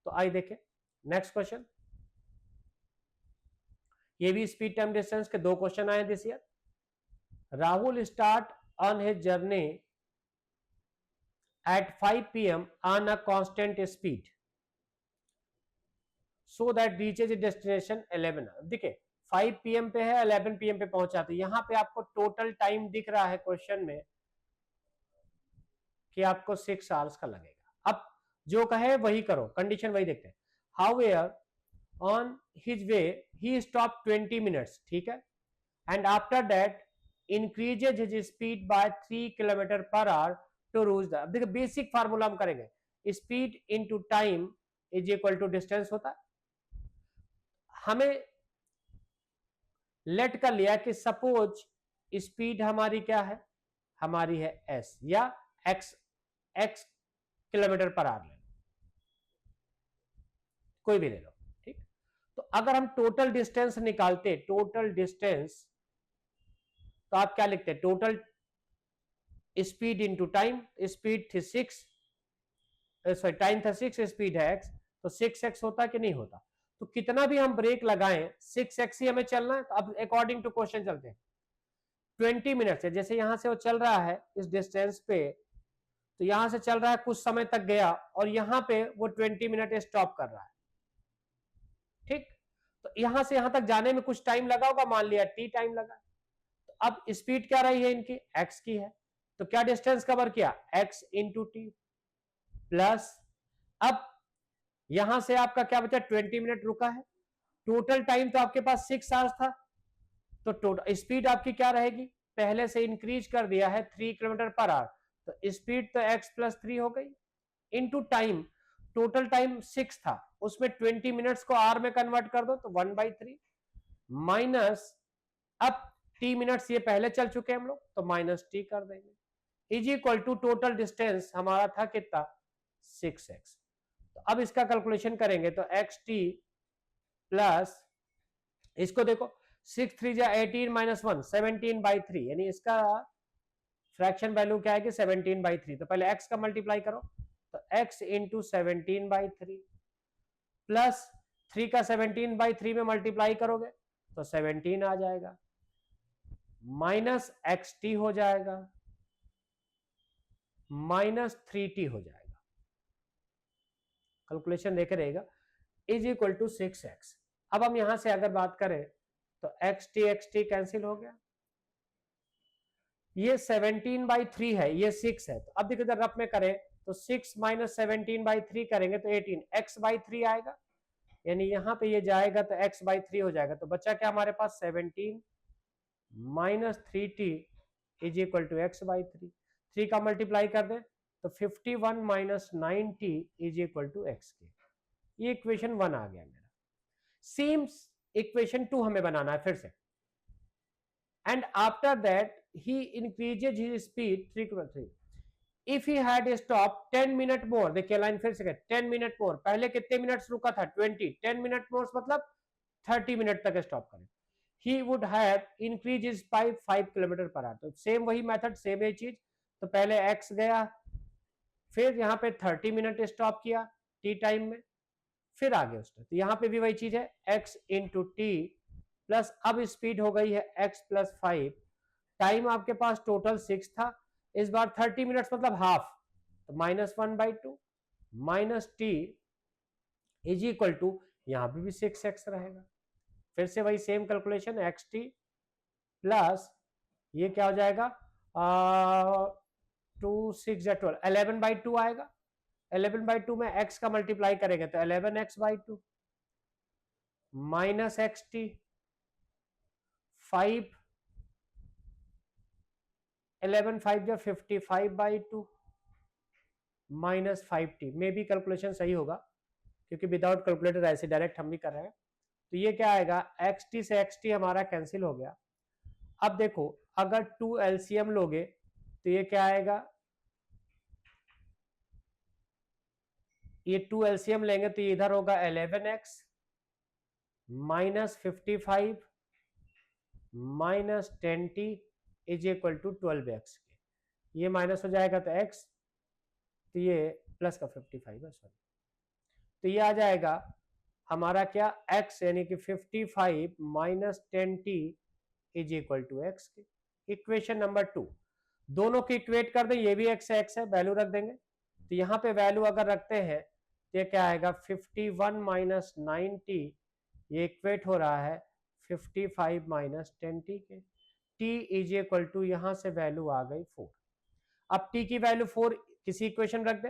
[SPEAKER 1] तो आइए देखें नेक्स्ट क्वेश्चन, ये भी स्पीड टाइम डिस्टेंस के 2 क्वेश्चन आए this year. Rahul start on his journey at 5 PM on a constant speed so that reaches destination 11। देखिए 5 PM पे है, 11 PM पे पहुंचा, तो यहां पे आपको टोटल टाइम दिख रहा है क्वेश्चन में कि आपको 6 आवर्स का लगेगा। अब जो कहे वही करो, कंडीशन वही देखते हैं। However on his way he stop 20 minutes, ठीक है, and after that increases his speed by 3 kilometre per hour to rouge the. देखिए बेसिक फार्मूला हम करेंगे, speed into time is equal to distance होता है। हमें लेट कर लिया कि सपोज स्पीड हमारी क्या है, हमारी है s या x किलोमीटर पर आवर ले लो, कोई भी ले लो, ठीक। तो अगर हम टोटल डिस्टेंस निकालते, टोटल डिस्टेंस, तो आप क्या लिखते हैं, total speed into time, speed थी 6, सॉरी टाइम था 6, स्पीड है x, तो 6x होता कि नहीं होता। तो कितना भी हम ब्रेक लगाएं 6x ही हमें चलना है। तो अब अकॉर्डिंग टू क्वेश्चन चलते हैं, 20 मिनट से, जैसे यहां से वो चल रहा है इस डिस्टेंस पे, तो यहां से चल रहा है कुछ समय तक गया और यहां पे वो 20 मिनट स्टॉप कर रहा है, ठीक। तो यहां से यहां तक जाने में कुछ टाइम लगा होगा, मान लिया t टाइम लगा। तो अब स्पीड क्या रही है इनकी, x की है, तो क्या डिस्टेंस कवर किया, x इंटू टी प्लस, अब यहां से आपका क्या बचा, 20 मिनट रुका है, टोटल टाइम तो आपके पास 6 आवर्स था, तो टोटल स्पीड आपकी क्या रहेगी, पहले से इंक्रीज कर दिया है 3 किलोमीटर पर आवर, तो स्पीड तो x प्लस 3 हो गई, इनटू टाइम, टोटल टाइम 6 था, उसमें 20 मिनट्स को आवर में कन्वर्ट कर दो तो 1/3 माइनस, अब t मिनट्स ये पहले चल चुके हैं हम लोग, तो माइनस t कर देंगे, is equal to total distance हमारा था कितना, 6x। तो अब इसका कैलकुलेशन करेंगे तो xt प्लस, इसको देखो 6 3 जा 18 माइनस 1 17/3, यानी इसका फ्रैक्शन वैल्यू क्या है कि 17/3। तो पहले x का मल्टीप्लाई करो, तो x इंटू 17/3 प्लस 3 का 17/3 में मल्टीप्लाई करोगे तो 17 आ जाएगा, माइनस xt हो जाएगा, माइनस 3t हो जाएगा, कैलकुलेशन देखे रहेगा, इज इक्वल टू 6x। अब हम यहां से अगर बात करें तो xt कैंसिल हो गया, ये 17/3 है, ये 6 है, तो अब देखो इधर रफ में करें तो 6 माइनस 17/3 करेंगे तो 18 x/3 आएगा, यानी यहां पे ये जाएगा तो x/3 हो जाएगा, तो बच्चा क्या हमारे पास 17 minus 3t is equal to x/3, 3 का मल्टीप्लाई कर दे तो 51 minus 9t is equal to x के, ये इक्वेशन 1 आ गया मेरा। सेम इक्वेशन 2 हमें बनाना है फिर से, and after that he increases his speed 3 if he had stopped 10 minute मोर, देखिए लाइन फिर से 10 मिनट मोर, पहले कितने मिनट्स रुका था 20, 10 मिनट मोर मतलब 30 मिनट तक स्टॉप करें, he would have increased his by 5 kilometre per our. तो सेम वही मेथड, सेम ये चीज, तो पहले x गया, फिर यहाँ पे 30 मिनट स्टॉप किया t टाइम में, फिर आगे उसने, तो यहाँ पे भी वही चीज है x इंटू टी प्लस, अब स्पीड हो गई है x प्लस 5, टाइम आपके पास टोटल 6 था, इस बार 30 मिनट्स मतलब हाफ, तो -1/2 minus t is equal to, यहां पे भी 6x रहेगा, फिर से वही सेम कैलकुलेशन xt प्लस ये क्या हो जाएगा, 2 6 या 12, 11/2 आएगा। 11/2 में x का मल्टीप्लाई करेंगे तो 11x/2 माइनस xt 5, 11 5 या 55/2 माइनस 5t। मे भी कैलकुलेशन सही होगा क्योंकि विदाउट कैलकुलेटर ऐसे डायरेक्ट हम भी कर रहे हैं। तो ये क्या आएगा, xt से xt हमारा कैंसिल हो गया। अब देखो अगर 2 एलसीएम लोगे तो ये क्या आएगा, ये 2 एलसीएम लेंगे तो ये इधर होगा 11x minus 55 minus 10t is equal to 12x। ये माइनस हो जाएगा तो x, तो ये प्लस का 55 है, सॉरी, तो ये आ जाएगा हमारा क्या, x यानी कि 55 minus 10t is equal to x के। इक्वेशन नंबर 2 दोनों की इक्वेट कर दें, ये भी x है, x है, वैल्यू रख देंगे। तो यहाँ पे वैल्यू अगर रखते हैं तो ये क्या आएगा, 51 माइनस 9t, ये इक्वेट हो रहा है 55 माइनस 10t के। t इज इक्वल टू, यहाँ से वैल्यू आ गई 4। अब t की वैल्यू 4 किसी इक्वेशन रख दे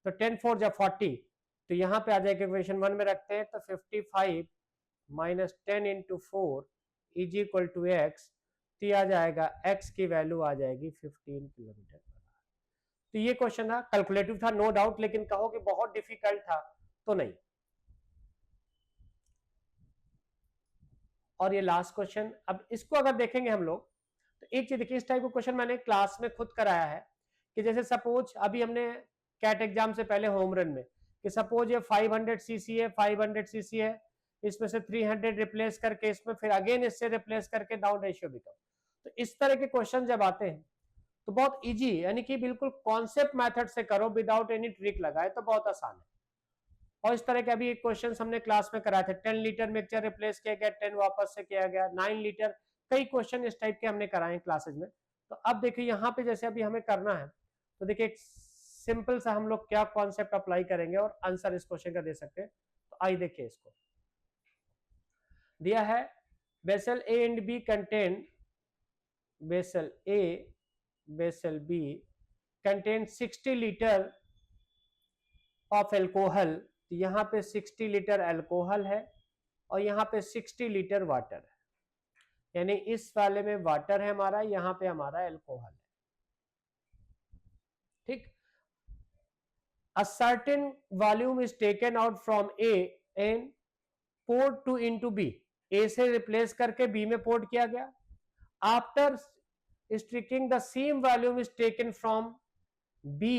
[SPEAKER 1] तो 10 4 जा 40, तो यहाँ पे आ जाएगा इक्वेशन 1 में रखते हैं तो 55 minus 10 into 4 is equal to x, तो ये आ जाएगा x की वैल्यू आ जाएगी 15 किलोमीटर। तो ये क्वेश्चन था, कैलकुलेटिव था नो डाउट, लेकिन कहो कि बहुत डिफिकल्ट था तो नहीं। और ये लास्ट क्वेश्चन, अब इसको अगर देखेंगे हम लोग तो एक चीज देखिए, इस टाइप का क्वेश्चन मैंने क्लास में खुद कराया है कि जैसे सपोज अभी हमने कैट एग्जाम से पहले होम रन में कि सपोज ये 500 सीसी है, 500 सीसी है, इसमें से 300 रिप्लेस करके इसमें फिर अगेन इससे रिप्लेस करके डाउन रेशियो बिकम। तो इस तरह के क्वेश्चन जब आते हैं तो बहुत इजी, यानी कि बिल्कुल कॉन्सेप्ट मेथड से करो विदाउट एनी ट्रिक लगाए तो बहुत आसान है। और इस तरह के अभी क्वेश्चन हमने क्लास में कराए थे, 10 लीटर मिक्सचर रिप्लेस किया गया, 10 वापस से किया गया, 9 लीटर, कई क्वेश्चन इस टाइप के हमने कराए हैं क्लासेज में। तो अब देखिए यहाँ पे जैसे अभी हमें करना है तो देखिए एक सिंपल सा हम लोग क्या कॉन्सेप्ट अप्लाई करेंगे और आंसर इस क्वेश्चन का दे सकते हैं। तो आइए देखिए, इसको दिया है vessel A and B contain, vessel A vessel B contain 60 litre of alcohol. तो यहाँ पे 60 लीटर अल्कोहल है और यहाँ पे 60 लीटर वाटर है, यानी इस वाले में वाटर है हमारा, यहाँ पे हमारा अल्कोहल है, ठीक। A certain volume is taken out from A and poured to into B, A से रिप्लेस करके B में पोर्ट किया गया। After sticking the same volume is taken from B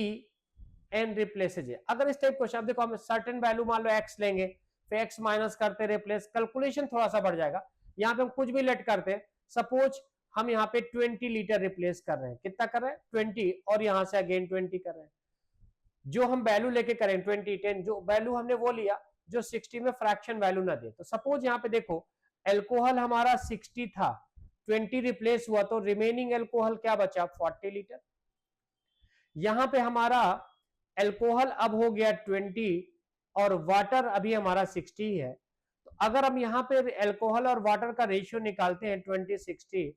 [SPEAKER 1] and replaces A। अगर इस टाइप क्वेश्चन, अब देखो हम सर्टेन वैल्यू मान लो x लेंगे, फिर x माइनस करते रिप्लेस, कैलकुलेशन थोड़ा सा बढ़ जाएगा। यहाँ पे हम कुछ भी लेट करते हैं, सपोज हम यहाँ पे 20 लीटर रिप्लेस कर रहे हैं, कितना कर रहे हैं 20, और यहाँ से अगेन 20 कर रहे हैं। जो हम वैल्यू लेके करें 20 10, जो वैल्यू हमने वो लिया जो 60 में फ्रैक्शन वैल्यू ना दे। तो सपोज यहाँ पे देखो एल्कोहल हमारा 60 था, 20 रिप्लेस हुआ तो रिमेनिंग एल्कोहल क्या बचा 40 लीटर। यहाँ पे हमारा एल्कोहल अब हो गया 20 और वाटर अभी हमारा 60 है। तो अगर हम यहाँ पे एल्कोहल और वाटर का रेशियो निकालते हैं 20-60,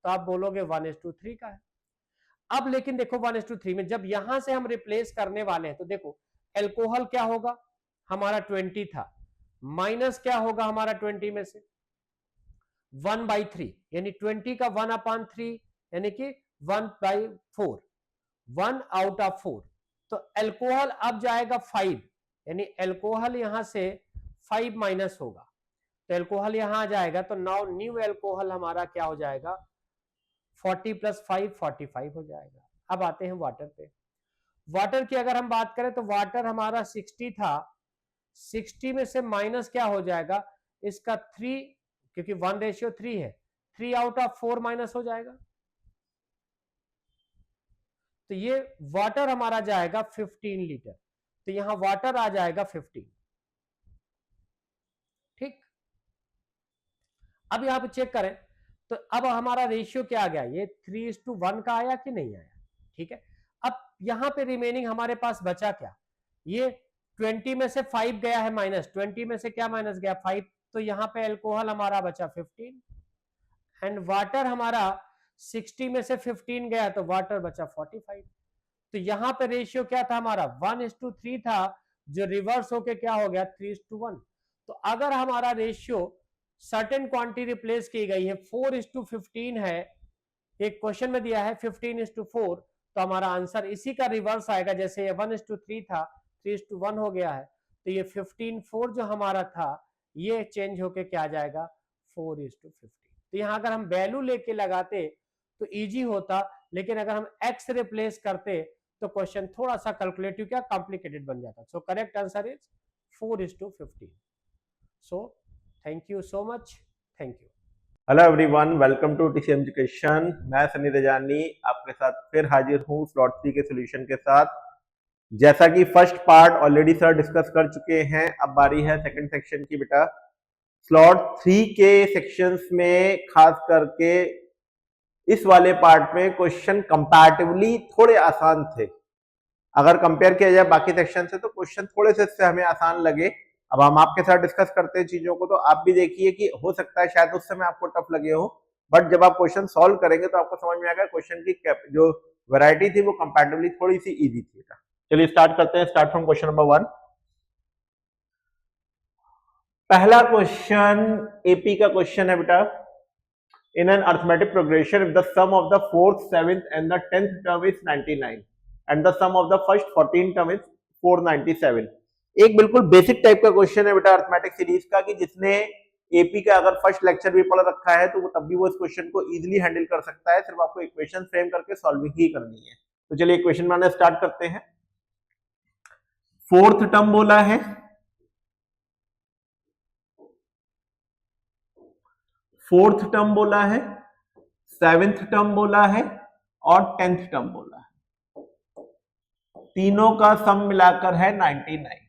[SPEAKER 1] तो आप बोलोगे 1:3 का है। अब लेकिन देखो 1:3 में जब यहां से हम रिप्लेस करने वाले हैं तो देखो एल्कोहल क्या होगा हमारा 20 था, माइनस क्या होगा हमारा 20 में से 1/3, यानी 20 का 1/3 यानी कि 1/4, 1 आउट ऑफ 4। तो एल्कोहल अब जाएगा 5, यानी एल्कोहल यहां से 5 माइनस होगा, तो एल्कोहल यहां आ जाएगा। तो नाउ न्यू एल्कोहल हमारा क्या हो जाएगा 40 + 5 45 हो जाएगा। अब आते हैं वाटर पे। वाटर की अगर हम बात करें तो वाटर हमारा 60 था, 60 में से माइनस क्या हो जाएगा इसका 3, क्योंकि 1:3 है, 3 आउट ऑफ 4 माइनस हो जाएगा। तो ये वाटर हमारा जाएगा 15 लीटर, तो यहां वाटर आ जाएगा 15, ठीक। अब यहां पे चेक करें तो अब हमारा रेशियो क्या आ गया, ये 3:1 का आया कि नहीं आया, ठीक है। अब यहां पे रिमेनिंग हमारे पास बचा क्या, ये 20 में से 5 गया है माइनस, 20 में से क्या माइनस गया 5, तो यहां पे अल्कोहल हमारा बचा 15 एंड वाटर हमारा 60 में से 15 गया तो वाटर बचा 45। तो यहाँ पे रेशियो क्या था हमारा 1:3 था, जो रिवर्स होके क्या हो गया 3:1। तो अगर हमारा रेशियो सर्टेन क्वांटिटी रिप्लेस की गई है 4:15 है, एक क्वेश्चन में दिया है 15:4, तो हमारा आंसर इसी का रिवर्स आएगा। जैसे ये 1:3 था 3:1 हो गया है, तो ये 15:4 जो हमारा था ये चेंज होके क्या आ जाएगा 4:15। तो यहाँ अगर हम वैल्यू लेके लगाते तो इजी होता, लेकिन अगर हम एक्स रिप्लेस करते तो क्वेश्चन थोड़ा सा कैलकुलेटिव क्या कॉम्प्लिकेटेड बन जाता। So correct answer is 4:15। So thank you so much, thank you.
[SPEAKER 2] Hello everyone, welcome to TCM education. मैं सनी रजानी आपके साथ फिर हाजिर हूँ स्लॉट 3 के सॉल्यूशन के साथ। जैसा कि first part already sir discuss कर चुके हैं, अब बारी है सेकंड सेक्शन की। बेटा स्लॉट 3 के सेक्शंस में खास करके इस वाले पार्ट में क्वेश्चन कंपैरेटिवली थोड़े आसान थे। अगर कंपेयर किया जाए बाकी सेक्शन से तो क्वेश्चन थोड़े से इससे हमें आसान लगे। अब हम आपके साथ डिस्कस करते हैं चीजों को, तो आप भी देखिए कि हो सकता है शायद उस समय आपको टफ लगे हो, बट जब आप क्वेश्चन सॉल्व करेंगे तो आपको समझ में आएगा क्वेश्चन की जो वैरायटी थी वो कंपैरेटिवली थोड़ी सी इजी थी। चलिए स्टार्ट करते हैं। Start from question number 1। पहला क्वेश्चन एपी का क्वेश्चन है बेटा। In an arithmetic progression if the sum of the 4th 7th and the 10th term is 99 and the sum of the first 14 term is 497। एक बिल्कुल basic type का question है बेटा arithmetic series का, कि जिसने एपी का अगर फर्स्ट लेक्चर भी पढ़ रखा है तो वो तब भी वो इस क्वेश्चन को इजीली हैंडल कर सकता है। सिर्फ आपको इक्वेशन फ्रेम करके सॉल्विंग ही करनी है। तो चलिए इक्वेशन बनाना स्टार्ट करते हैं। 4th टर्म बोला है, 4th टर्म बोला है, 7th टर्म बोला है और 10th टर्म बोला है। तीनों का सम मिलाकर है 99।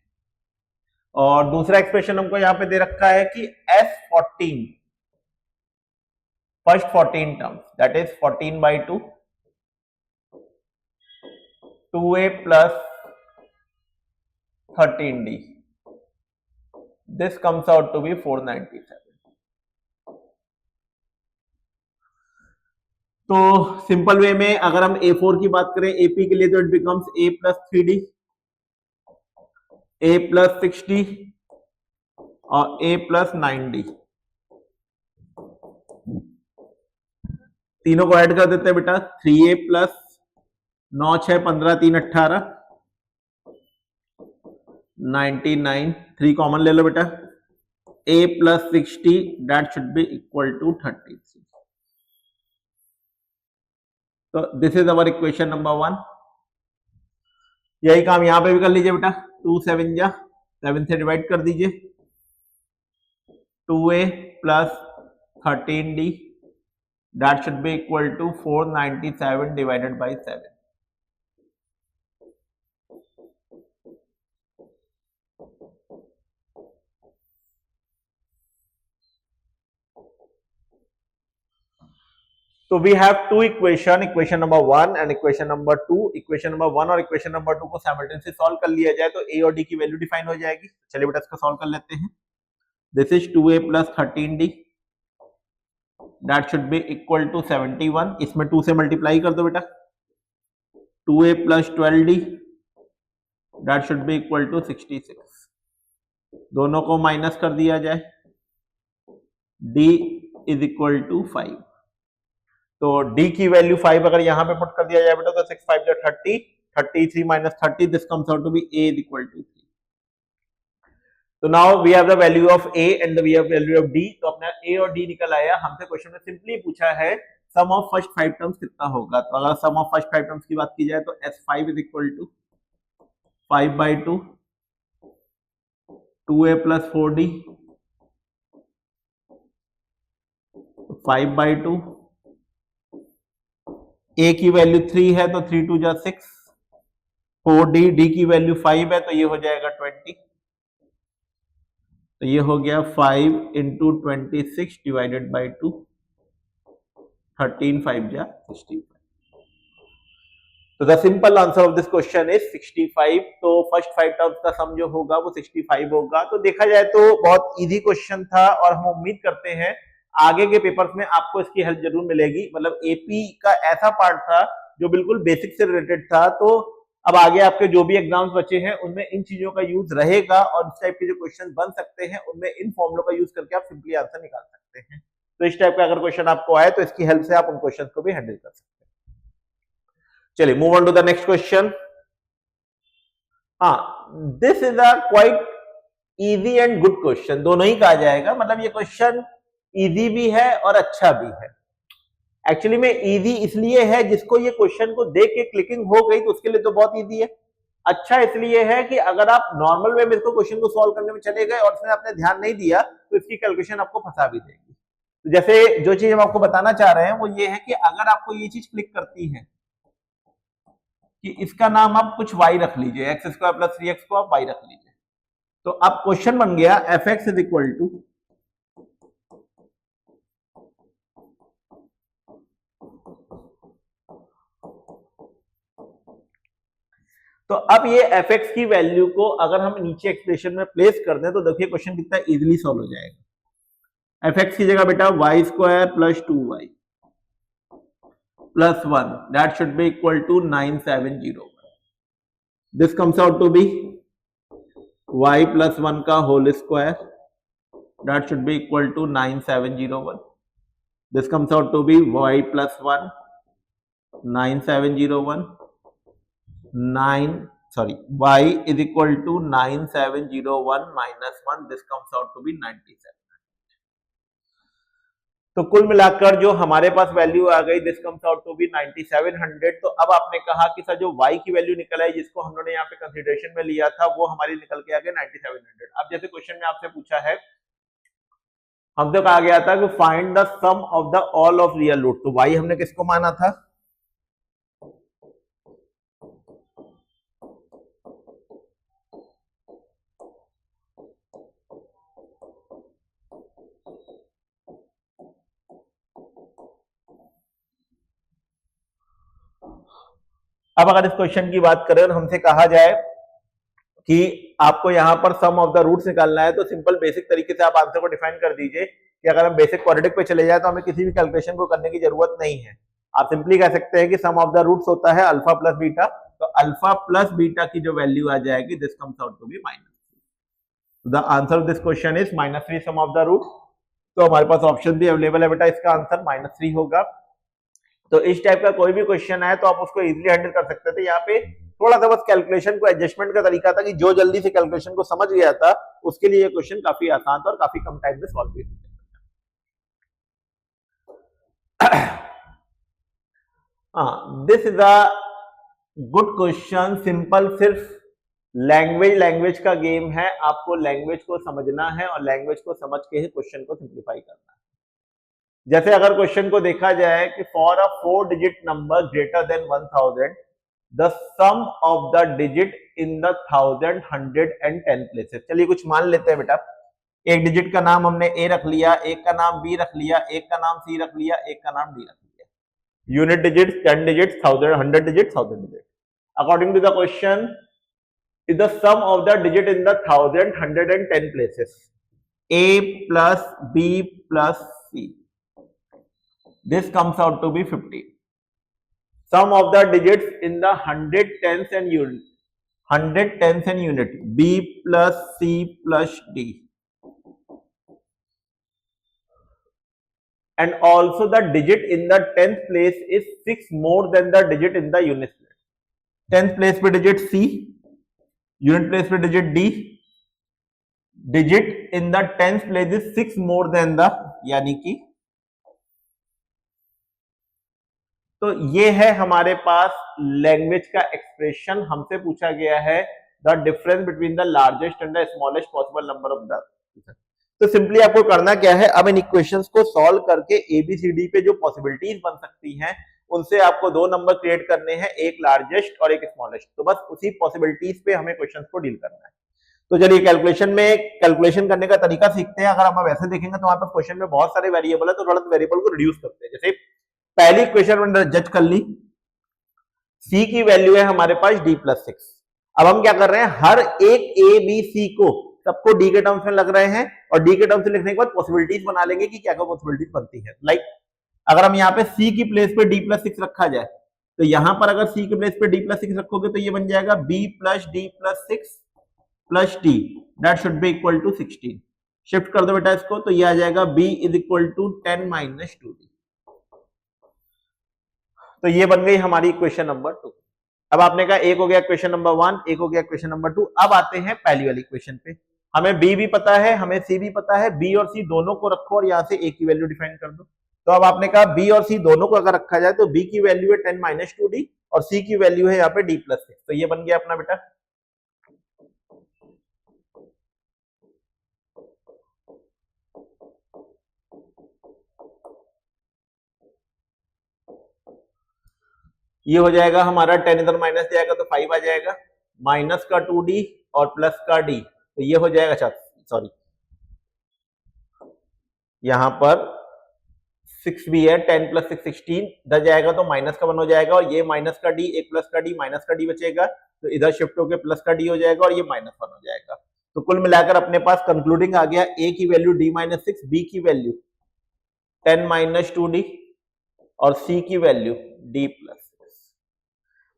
[SPEAKER 2] और दूसरा एक्सप्रेशन हमको यहां पे दे रखा है कि S14 first 14 terms that is 14/2 2a plus 13d, this comes out to be 497। तो सिंपल वे में अगर हम A4 की बात करें AP के लिए तो it becomes a plus 3d, a plus 6d और a plus 9d। तीनों को ऐड कर देते हैं बेटा। 3a plus 9 6 15 3 18 99, 3 कॉमन ले लो बेटा। a plus 60 that should be equal to 33। तो this is our equation number 1। यही काम यहां पे भी कर लीजिए बेटा। 2 7 जा 7 से डिवाइड कर दीजिए। 2a plus 13d that should be equal to 497 divided by 7। तो we have two equation, equation number 1 and equation number 2। Equation number 1 और इक्वेशन नंबर 2 को साइमल्टेनियसली सॉल्व कर लिया जाए तो a और d की वैल्यू डिफाइन हो जाएगी। चलिए बेटा इसको सॉल्व कर लेते हैं। This is 2a plus 13d that should be equal to 71। इसमें 2 से मल्टीप्लाई कर दो बेटा। 2a plus 12d that should be equal to 66। दोनों को माइनस कर दिया जाए। d is equal to 5। तो d की वैल्यू 5 अगर यहां पे पुट कर दिया जाए बेटा तो 6 5 जा 30, 33 minus 30, this comes out to be a is equal to 3। तो now we have the value of a and we have value of d। तो अपना a और d निकल आया। हमसे क्वेश्चन में सिंपली पूछा है सम ऑफ फर्स्ट 5 टर्म्स कितना होगा। तो अगर सम ऑफ फर्स्ट 5 टर्म्स की बात की जाए तो s5 is equal to 5/2 2a plus 4d 5/2। a की वैल्यू 3 है तो 3 2 जा 6, 4d, d की वैल्यू 5 है तो ये हो जाएगा 20। तो ये हो गया 5 into 26 divided by 2, 13 5 जा 65। तो the simple answer of this question is 65। तो फर्स्ट 5 टर्म्स का सम जो होगा वो 65 होगा। तो देखा जाए तो बहुत इजी क्वेश्चन था और हम उम्मीद करते हैं आगे के पेपर्स में आपको इसकी हेल्प जरूर मिलेगी। मतलब एपी का ऐसा पार्ट था जो बिल्कुल बेसिक से रिलेटेड था, तो अब आगे आपके जो भी एग्जाम्स बचे हैं उनमें इन चीजों का यूज रहेगा और इस टाइप के जो क्वेश्चन बन सकते हैं उनमें इन फॉर्मुलों का यूज करके आप सिंपली आंसर निकाल सकते हैं। तो इस टाइप का अगर क्वेश्चन आपको आए तो इसकी हेल्प से आप उन क्वेश्चन को भी हैंडल कर सकते हैं। चलिए move on to the next question. हाँ, this is a quite easy and good question, दोनों ही कहा जाएगा। मतलब ये क्वेश्चन इजी भी है और अच्छा भी है। एक्चुअली में इजी इसलिए है जिसको ये क्वेश्चन को देख के क्लिकिंग हो गई तो उसके लिए तो बहुत इजी है। अच्छा इसलिए है कि अगर आप नॉर्मल वे में इसको क्वेश्चन को सॉल्व करने में चले गए और इसमें आपने ध्यान नहीं दिया तो इसकी कैलकुलेशन आपको फंसा भी देगी। तो जैसे जो चीज हम आपको बताना चाह रहे हैं वो ये है कि अगर आपको ये चीज क्लिक करती है कि इसका नाम आप कुछ y रख लीजिए, एक्स स्क्वायर प्लस 3x को आप y रख लीजिए, तो अब क्वेश्चन बन गया fx इज इक्वल टू तो अब ये fx की वैल्यू को अगर हम नीचे एक्सप्रेशन में प्लेस कर दें तो देखिए क्वेश्चन कितना इजीली सॉल्व हो जाएगा। fx की जगह बेटा y square plus 2y plus 1 that should be equal to 9701। This comes out to be y plus 1 का whole square that should be equal to 9701। This comes out to be y plus 1 9701 y is equal to 9701 minus 1, this comes out to be 97। तो कुल मिलाकर जो हमारे पास value आ गई this comes out to be 9700। तो अब आपने कहा कि सर जो y की वैल्यू निकल आई जिसको हम लोगों ने यहाँ पे कंसीडरेशन में लिया था वो हमारी निकल के आ गई 9700। अब जैसे क्वेश्चन में आपसे पूछा है, हमसे कहा गया था कि find the sum of the all of real root, तो y हमने किसको माना था? अब अगर इस क्वेश्चन की बात करें और हमसे कहा जाए कि आपको यहां पर सम ऑफ द रूट्स निकालना है तो सिंपल बेसिक तरीके से आप आंसर को डिफाइन कर दीजिए कि अगर हम बेसिक क्वाड्रेटिक पे चले जाए तो हमें किसी भी कैलकुलेशन को करने की जरूरत नहीं है। आप सिंपली कह सकते हैं कि सम ऑफ द रूट्स होता है अल्फा प्लस बीटा, तो अल्फा प्लस बीटा की जो वैल्यू आ जाएगी this comes out to be -3। The answer of this question is -3 sum of the root. तो हमारे पास ऑप्शन भी अवेलेबल है बेटा, इसका आंसर -3 होगा। तो इस टाइप का कोई भी क्वेश्चन है तो आप उसको इजीली हैंडल कर सकते थे। यहाँ पे थोड़ा सा बस कैलकुलेशन को एडजस्टमेंट का तरीका था कि जो जल्दी से कैलकुलेशन को समझ गया था उसके लिए ये क्वेश्चन काफी आसान था और काफी कम टाइम में सॉल्व भी हो गया। This is a good question, simple, सिर्फ लैंग्वेज का गेम है। आपको लैंग्वेज को समझना है और लैंग्वेज को समझ के ही क्वेश्चन को सिंप्लीफाई करना है। जैसे अगर क्वेश्चन को देखा जाए कि for a 4 digit number greater than 1000 the sum of the digit in the 1000 100 and 10 places. चलिए कुछ मान लेते हैं बेटा, एक डिजिट का नाम हमने ए रख लिया, एक का नाम बी रख लिया, एक का नाम सी रख लिया, एक का नाम डी रख लिया। Unit digit 10 digit 1000 100 digit 1000 digit. According to the question is the sum of the digit in the 1000 100 and 10 places a plus B plus C. This comes out to be 50. Sum of the digits in the 100 tens and unit, 100 tens and unit, B plus C plus D. And also the digit in the 10th place is 6 more than the digit in the unit place. 10th place पे digit C, unit place पे digit D. Digit in the 10th place is 6 more than the, यानी कि तो ये है हमारे पास language का expression. हमसे पूछा गया है the difference between the largest and the smallest possible number of the. तो सिंपली आपको करना क्या है, अब इन इक्वेशंस को सॉल्व करके एबीसीडी पे जो पॉसिबिलिटीज बन सकती हैं उनसे आपको दो नंबर क्रिएट करने हैं, एक लार्जेस्ट और एक स्मॉलेस्ट। तो बस उसी पॉसिबिलिटीज पे हमें क्वेश्चंस को डील करना है। तो चलिए कैलकुलेशन में कैलकुलेशन करने का तरीका सीखते हैं। अगर हम वैसे देखेंगे तो वहां पर क्वेश्चन में बहुत सारे वेरिएबल है, तो थोड़ा वेरिएबल को रिड्यूस करते हैं। जैसे पहली इक्वेशन मैंने जज कर ली, c की वैल्यू है हमारे पास d प्लस 6। अब हम क्या कर रहे हैं, हर एक a b c को सबको डी के टर्म्स में लग रहे हैं और डी के टर्म्स में लिखने के बाद पॉसिबिलिटीज बना लेंगे कि क्या क्या पॉसिबिलिटीज बनती है। लाइक अगर हम यहाँ पे सी की प्लेस पे डी प्लस 6 रखा जाए तो यहां पर अगर सी की प्लेस पे डी प्लस 6 रखोगे तो ये बन जाएगा B plus D plus 6 plus T, that should be equal to 16। Shift कर दो बेटा इसको तो ये आ जाएगा b is equal to 10 minus 2d। तो ये बन गई हमारी इक्वेशन नंबर 2। अब आपने कहा एक हो गया क्वेश्चन नंबर 1, एक हो गया क्वेश्चन नंबर 2। अब आते हैं पहली वाली क्वेश्चन पे। हमें b भी पता है, हमें c भी पता है, b और c दोनों को रखो और यहां से a की वैल्यू डिफाइन कर दो। तो अब आपने कहा b और c दोनों को अगर रखा जाए तो b की वैल्यू है 10 माइनस 2d और c की वैल्यू है यहाँ पे d प्लस 6। तो ये बन गया अपना बेटा ये हो जाएगा हमारा 10 इधर माइनस जाएगा तो 5 आ जाएगा, माइनस का 2d और प्लस का d। तो ये हो जाएगा, अच्छा सॉरी यहां पर 6 भी है, 10 प्लस 6 16 इधर जाएगा तो माइनस का 1 हो जाएगा और ये माइनस का d, एक प्लस का d माइनस का d बचेगा तो इधर शिफ्ट होकर प्लस का d हो जाएगा और ये माइनस 1 हो जाएगा। तो कुल मिलाकर अपने पास कंक्लूडिंग आ गया a की वैल्यू d माइनस 6, b की वैल्यू 10 माइनस 2d और c की वैल्यू d प्लस 6।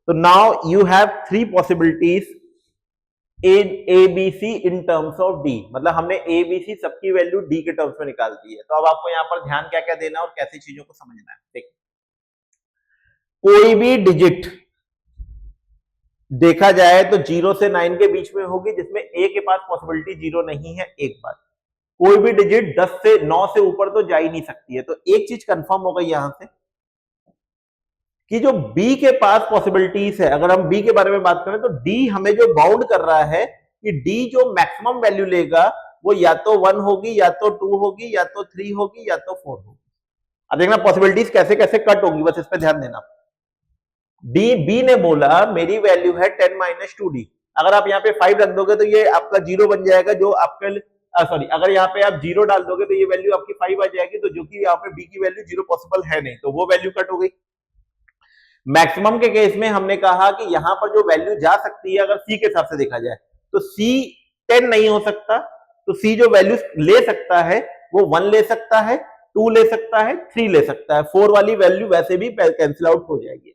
[SPEAKER 2] तो now you have 3 possibilities a b c in terms of d, मतलब हमने a b c सबकी वैल्यू d के टर्म्स में निकाल दी है। तो अब आपको यहाँ पर ध्यान क्या क्या देना है और कैसी चीजों को समझना है। देखिए कोई भी डिजिट देखा जाए तो 0 से 9 के बीच में होगी जिसमें a के पास पॉसिबिलिटी 0 नहीं है। एक बात, कोई भी डिजिट 10 से 9 से ऊपर तो जा ही नहीं सकती है। तो एक चीज कंफर्म हो गई यहां से कि जो b के पास पॉसिबिलिटीज है, अगर हम b के बारे में बात करें तो d हमें जो बाउंड कर रहा है कि d जो मैक्सिमम वैल्यू लेगा वो या तो 1 होगी या तो 2 होगी या तो 3 होगी या तो 4 होगी। अब देखना पॉसिबिलिटीज कैसे कैसे कट होंगी, बस इस पर ध्यान देना। b ने बोला मेरी वैल्यू है 10 माइनस 2d, अगर आप यहाँ पे 5 रख दोगे तो ये आपका 0 बन जाएगा, जो आपका सॉरी अगर यहाँ पे आप 0 डाल दोगे तो ये वैल्यू आपकी 5 आ जाएगी, तो जो कि यहाँ पे b की वैल्यू 0 पॉसिबल है नहीं, तो वो वैल्यू कट हो गई। मैक्सिमम के केस में हमने कहा कि यहां पर जो वैल्यू जा सकती है अगर c के हिसाब से देखा जाए तो c 10 नहीं हो सकता, तो c जो वैल्यू ले सकता है वो 1 ले सकता है, 2 ले सकता है, 3 ले सकता है। 4 वाली वैल्यू वैसे भी कैंसिल आउट हो जाएगी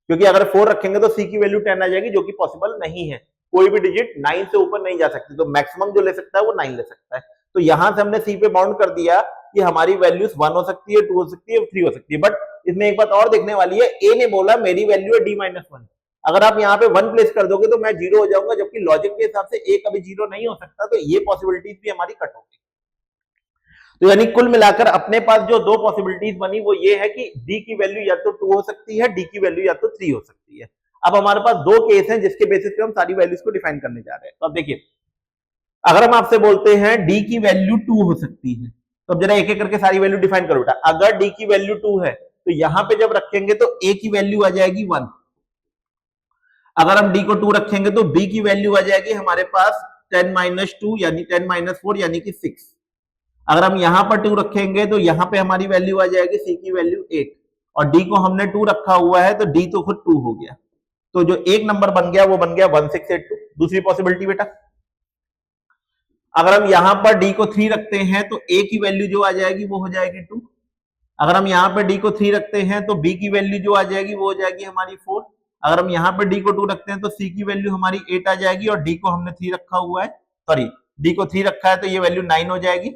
[SPEAKER 2] क्योंकि अगर 4 रखेंगे तो c की वैल्यू 10 आ जाएगी, जो कि पॉसिबल नहीं है। कोई भी डिजिट 9 से ऊपर नहीं जा सकती, तो मैक्सिमम जो ले सकता है वो 9 ले सकता है। तो यहां से हमने c पे बाउंड कर दिया कि हमारी वैल्यूज 1 हो सकती है, 2 हो सकती है, 3 हो सकती है। बट इसमें एक बात और देखने वाली है, a ने बोला मेरी वैल्यू है d माइनस 1, अगर आप यहाँ पे 1 प्लेस कर दोगे तो मैं 0 हो जाऊंगा, जबकि लॉजिक के हिसाब से a कभी 0 नहीं हो सकता, तो ये पॉसिबिलिटीज भी हमारी कट होगी। तो यानी कुल मिलाकर अपने पास जो 2 पॉसिबिलिटीज बनी वो ये है कि d की वैल्यू या तो 2 हो सकती है, d की वैल्यू या तो 3 हो सकती है। अब हमारे पास 2 केस हैं जिसके बेसिस पे हम सारी वैल्यूज को डिफाइन करने जा रहे हैं। तो अब देखिए अगर हम आपसे बोलते हैं d की वैल्यू 2 हो सकती है, तो अब जरा एक एक करके सारी वैल्यू डिफाइन करो बेटा। अगर d की वैल्यू 2 है तो यहां पे जब रखेंगे तो a की वैल्यू आ जाएगी 1, अगर हम d को 2 रखेंगे तो b की वैल्यू आ जाएगी हमारे पास 10 माइनस 2 यानी 10 माइनस 4 यानी कि 6। अगर हम यहां पर 2 रखेंगे तो यहां पे हमारी वैल्यू आ जाएगी c की वैल्यू 8, और d को हमने 2 रखा हुआ है तो d तो खुद 2 हो गया, तो जो एक नंबर बन गया वो बन गया 1682। दूसरी पॉसिबिलिटी बेटा, अगर हम यहां पर d को 3 रखते हैं तो a की वैल्यू जो आ जाएगी वो हो जाएगी 2, अगर हम यहां पर d को 3 रखते हैं तो b की वैल्यू जो आ जाएगी वो हो जाएगी हमारी 4, अगर हम यहां पर d को 2 रखते हैं तो c की वैल्यू हमारी 8 आ जाएगी, और d को हमने 3 रखा हुआ है, सॉरी d को 3 रखा है तो ये वैल्यू 9 हो जाएगी,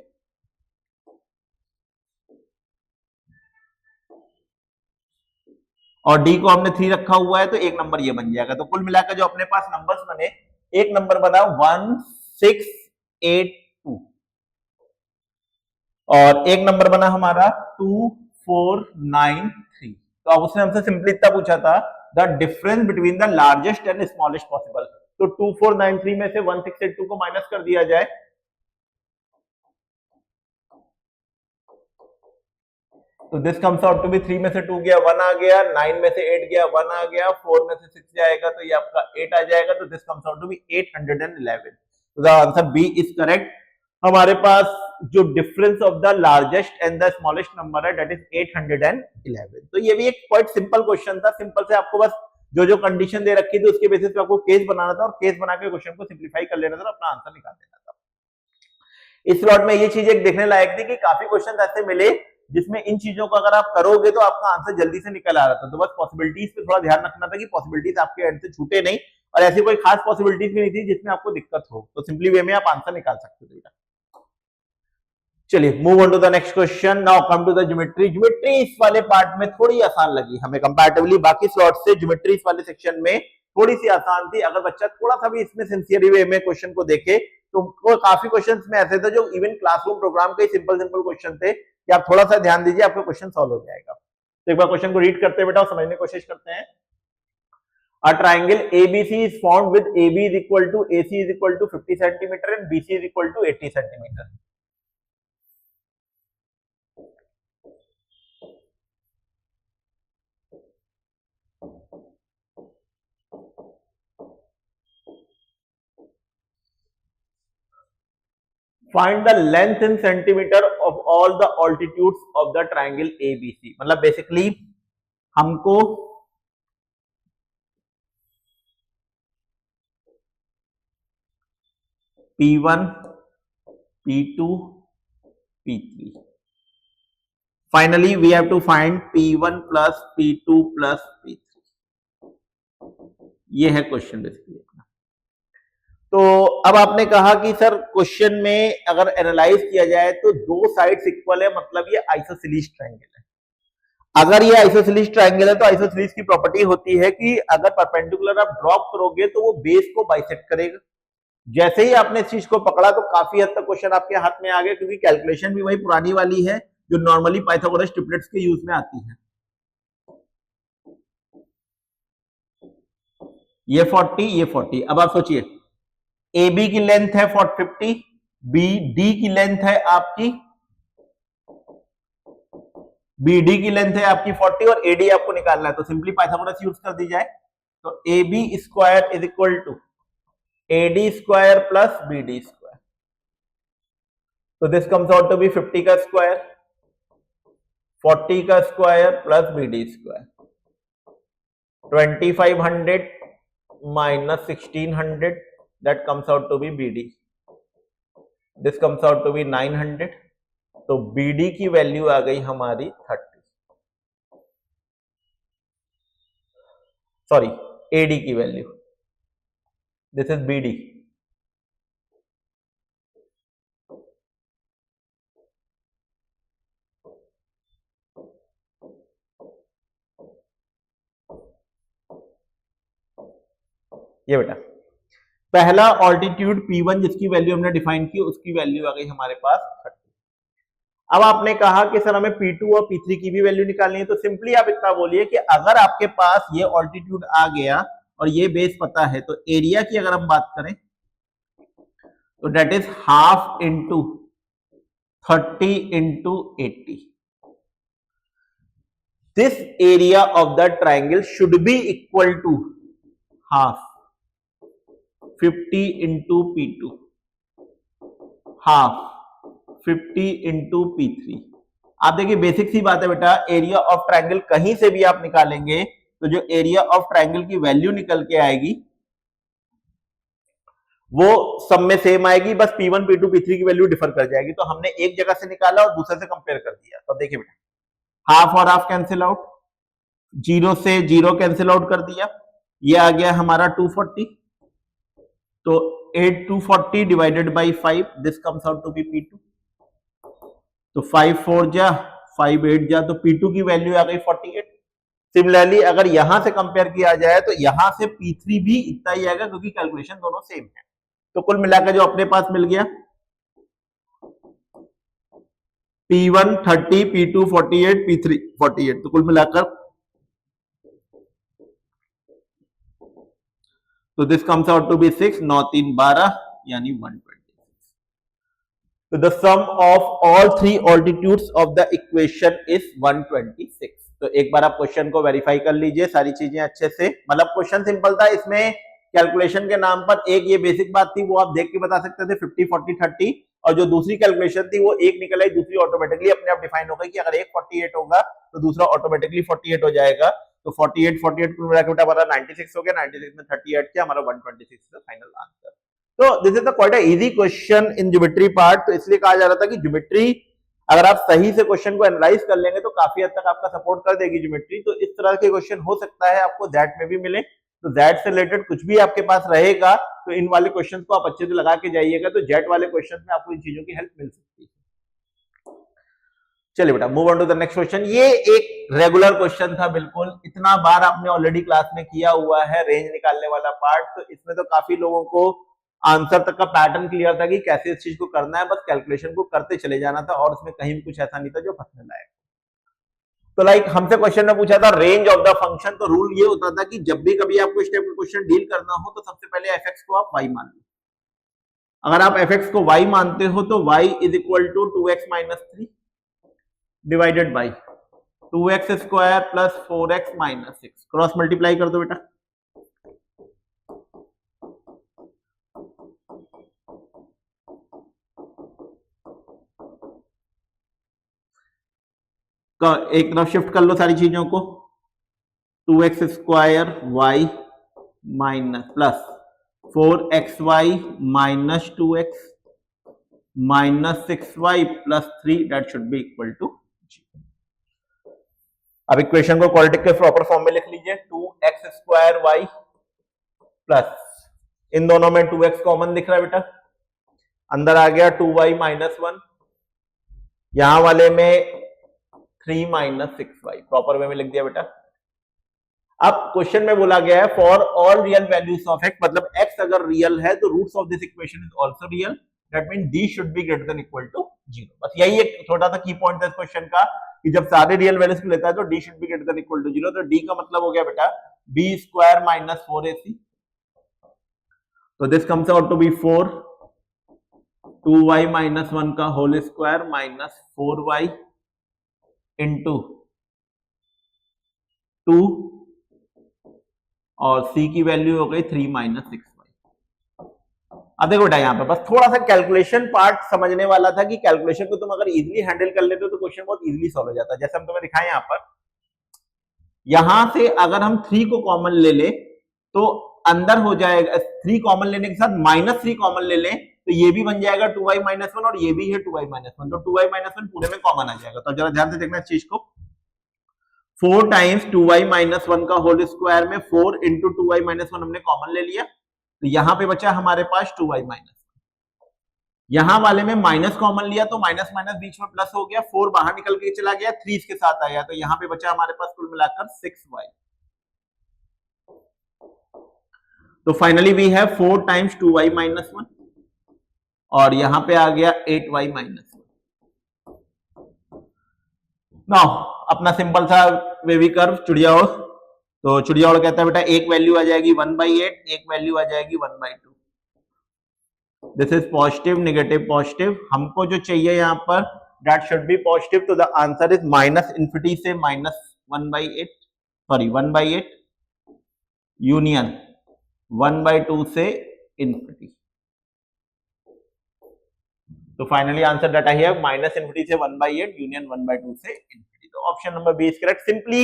[SPEAKER 2] और d को हमने 3 रखा हुआ है तो एक नंबर ये बन जाएगा। तो कुल मिलाकर जो अपने पास नंबर्स बने, एक नंबर बना 1682 और एक नंबर बना हमारा 2493। तो अब उसने हमसे सिंपली इतना पूछा था the difference between the largest and smallest possible, तो 2493 में से 1682 को माइनस कर दिया जाए तो this comes out to be 3 में से 2 गया 1 आ गया, 9 में से 8 गया 1 आ गया, 4 में से 6 जाएगा तो ये आपका 8 आ जाएगा, तो this comes out to be 811। तो the answer B is correct. हमारे पास जो difference of the largest and the smallest number है दैट इज 811। तो ये भी एक क्वाइट सिंपल क्वेश्चन था, सिंपल से आपको बस जो जो कंडीशन दे रखी थी उसके बेसिस पे आपको केस बनाना था और केस बना के क्वेश्चन को सिंप्लीफाई कर लेना था और अपना आंसर निकाल देना था। इस स्लॉट में ये चीज एक देखने लायक थी कि काफी क्वेश्चन ऐसे मिले जिसमें इन चीजों को अगर आप करोगे तो आपका आंसर जल्दी से निकल आ रहा था। तो बस पॉसिबिलिटीज पे थोड़ा ध्यान रखना था कि पॉसिबिलिटीज आपके एंड से छूटे नहीं, और ऐसी कोई खास पॉसिबिलिटीज भी नहीं थी जिसमें आपको दिक्कत हो, तो सिंपली वे में आप आंसर निकाल सकते थे। चलिए move on to the next question. Now come to the geometry. Geometry इस वाले पार्ट में थोड़ी आसान लगी हमें कंपैरेटिवली बाकी स्लॉट से। ज्योमेट्री इस वाले सेक्शन में थोड़ी सी आसान थी। अगर बच्चा थोड़ा सा भी इसमें सिंसियर वे में क्वेश्चन को देखे तो काफी क्वेश्चंस में ऐसे थे जो इवन क्लासरूम प्रोग्राम के सिंपल क्वेश्चन थे कि आप थोड़ा सा ध्यान दीजिए आपका क्वेश्चन सॉल्व हो जाएगा। तो एक बार क्वेश्चन को रीड करते बेटा और समझने की कोशिश करते हैं। A triangle ABC is formed with AB is equal to AC is equal to 50 centimeter and BC is equal to 80 centimeter. Find the length in centimeter of all the altitudes of the triangle ABC. मतलब basically हमको P1, P2, P3. Finally, we have to find P1 plus P2 plus P3. ये है question basically. तो अब आपने कहा कि sir question में अगर एनालाइज किया जाए तो दो साइड्स इक्वल है, मतलब ये आइसोसेलेस ट्रायंगल है। अगर ये आइसोसेलेस ट्रायंगल है तो आइसोसेलेस की प्रॉपर्टी होती है कि अगर परपेंडिकुलर आप ड्रॉप करोगे तो वो बेस को बाइसेक्ट करेगा। जैसे ही आपने इस चीज को पकड़ा तो काफी हद तक क्वेश्चन आपके हाथ में आ गया, क्योंकि कैलकुलेशन भी वही पुरानी वाली है जो नॉर्मली पाइथागोरस ट्रिपलेट्स के यूज में आती है। ये 40, ये 40। अब आप सोचिए AB की लेंथ है 50, BD की लेंथ है आपकी, BD की लेंथ है आपकी 40 और AD आपको निकालना है, तो सिंपली पाइथागोरस यूज कर दी जाए। तो AB square is equal to AD square plus BD square. तो this comes out to be 50 का स्क्वायर, 40 का square plus BD square. 2500 minus 1600, that comes out to be BD. This comes out to be 900. तो BD की value आ गई हमारी 30, sorry AD की value, this is BD। ये बेटा पहला ऑल्टीट्यूड P1 जिसकी वैल्यू हमने डिफाइन की उसकी वैल्यू आ गई हमारे पास 30। अब आपने कहा कि सर हमें P2 और P3 की भी वैल्यू निकालनी है, तो सिंपली आप इतना बोलिए कि अगर आपके पास ये ऑल्टीट्यूड आ गया और ये बेस पता है तो एरिया की अगर हम बात करें तो that is half into 30 into 80। This area of the triangle should be equal to half 50 into P2, half 50 into P3। आप देखिए बेसिक सी बात है बेटा, एरिया ऑफ ट्राइंगल कहीं से भी आप निकालेंगे तो जो एरिया ऑफ ट्राइंगल की वैल्यू निकल के आएगी वो सब में सेम आएगी, बस P1, P2, P3 की वैल्यू डिफर कर जाएगी। तो हमने एक जगह से निकाला और दूसरे से कंपेयर कर दिया। तो देखिए बेटा हाफ और हाफ कैंसिल आउट, 0 से 0 कैंसिल आउट कर दिया, ये आ गया हमारा 240। तो 8 240 divided by 5, this comes out to be P2। तो 5 4 जा 5 8 जा, तो P2 की वैल्यू आ गई 48। सिमिलरली अगर यहां से कंपेयर किया जाए तो यहां से P3 भी इतना ही आएगा क्योंकि कैलकुलेशन दोनों सेम है। तो कुल मिलाकर जो अपने पास मिल गया P1 30, P2 48, P3 48, तो कुल मिलाकर तो this comes out to be 6, 9 3 12 यानी 126। तो the sum of all three altitudes of the equation is 126। तो एक बार आप क्वेश्चन को वेरीफाई कर लीजिए सारी चीजें अच्छे से। मतलब क्वेश्चन सिंपल था, इसमें कैलकुलेशन के नाम पर एक ये बेसिक बात थी वो आप देख के बता सकते थे 50 40 30, और जो दूसरी कैलकुलेशन थी वो एक निकल आई, दूसरी ऑटोमेटिकली अपने आप डिफाइन हो गई कि अगर एक 48 होगा तो दूसरा ऑटोमेटिकली 48 हो जाएगा। तो 48 48 कुल मिलाकर बेटा हमारा 96 हो गया, 96 में 30 ऐड किया, हमारा 126 का फाइनल आंसर। तो this is quite easy question in geometry part, तो इसलिए कहा जा रहा था कि ज्योमेट्री अगर आप सही से क्वेश्चन को एनालाइज कर लेंगे तो काफी हद तक आपका सपोर्ट कर देगी ज्योमेट्री। तो इस तरह के क्वेश्चन हो सकता है आपको दैट में भी मिले, तो दैट से रिलेटेड कुछ भी आपके पास रहेगा तो इन वाले क्वेश्चन को आप अच्छे से लगा के जाइएगा, तो जेट वाले क्वेश्चन में आपको इन चीजों की हेल्प मिल सकती है। चलिए बेटा move on to the next question. ये एक रेगुलर क्वेश्चन था, बिल्कुल इतना बार आपने ऑलरेडी क्लास में किया हुआ है, रेंज निकालने वाला पार्ट। तो इसमें तो काफी लोगों को आंसर तक का पैटर्न क्लियर था कि कैसे इस चीज को करना है, बस कैलकुलेशन को करते चले जाना था और उसमें कहीं भी कुछ ऐसा नहीं था जो फंसने लायक। तो लाइक हमसे क्वेश्चन में पूछा था रेंज ऑफ द फंक्शन, तो रूल ये होता था कि जब भी कभी आपको इस टाइप का क्वेश्चन डील करना हो तो सबसे पहले एफ को आप y मान लो। अगर आप एफ को y मानते हो तो y is equal to 2x minus 3 divided by 2x square plus 4x minus 6, cross multiply कर दो बेटा। एक तरफ शिफ्ट कर लो सारी चीजों को, 2x square y minus plus 4xy minus 2x minus 6y plus 3 that should be equal to 0। अब इक्वेशन को क्वाड्रेटिक के प्रॉपर फॉर्म में लिख लीजिए, 2x स्क्वायर y प्लस इन दोनों में 2x कॉमन दिख रहा है बेटा, अंदर आ गया 2y माइनस 1, यहां वाले में 3 माइनस 6y, प्रॉपर वे में लिख दिया बेटा। अब क्वेश्चन में बोला गया है for all real values of x, मतलब x अगर रियल है तो roots of this equation is also real, that mean d should be greater than equal to 0। बस यही एक छोटा सा की पॉइंट है इस क्वेश्चन का कि जब सारे रियल वैल्यूज को लेता है तो d should be greater than equal to 0। तो d का मतलब हो गया बेटा b स्क्वायर माइनस 4ac, तो this comes out to be 4, 2y minus 1 का whole square minus 4y into 2 और c की वैल्यू हो गई 3 माइनस 6y। अब देखो बेटा यहाँ पे बस थोड़ा सा कैलकुलेशन पार्ट समझने वाला था कि कैलकुलेशन को तुम अगर इजीली हैंडल कर लेते हो तो क्वेश्चन बहुत इजीली सॉल्व हो जाता है। जैसे हम तुम्हें दिखाएं यहाँ पर, यहां से अगर हम 3 को कॉमन ले ले तो अंदर हो जाएगा, 3 कॉमन लेने के साथ माइनस 3 कॉमन ले लें तो ये भी बन जाएगा 2y माइनस 1 और ये भी है 2y माइनस 1, तो 2y माइनस 1 पूरे में कॉमन आ जाएगा। तो जरा ध्यान से देखना इस चीज को, 4 टाइम्स 2y माइनस 1 का होल स्क्वायर में 4 इंटू 2y माइनस 1 हमने कॉमन ले लिया, तो यहां पे बचा हमारे पास 2y माइनस 1, यहां वाले में माइनस कॉमन लिया तो माइनस माइनस बीच में प्लस हो गया, 4 बाहर निकल के चला गया, 3 इसके साथ आया, तो यहां पे बचा हमारे पास कुल मिलाकर 6y। तो finally we have 4 times 2y minus 1 और यहां पे आ गया 8y माइनस 1। नाउ अपना सिंपल सा वेवी कर्व चिड़ियाओं, तो चिड़ियाओं कहता है बेटा एक वैल्यू आ जाएगी 1/8, एक वैल्यू आ जाएगी 1/2। This is positive negative positive, हमको जो चाहिए यहाँ पर दैट शुड बी पॉजिटिव, तो the answer is minus infinity से माइनस 1/8, सॉरी 1/8 यूनियन 1/2 से इन्फिनिटी। तो finally answer that I have minus infinity से 1/8 यूनियन 1/2 से इन्फिनिटी। तो option number B is correct. Simply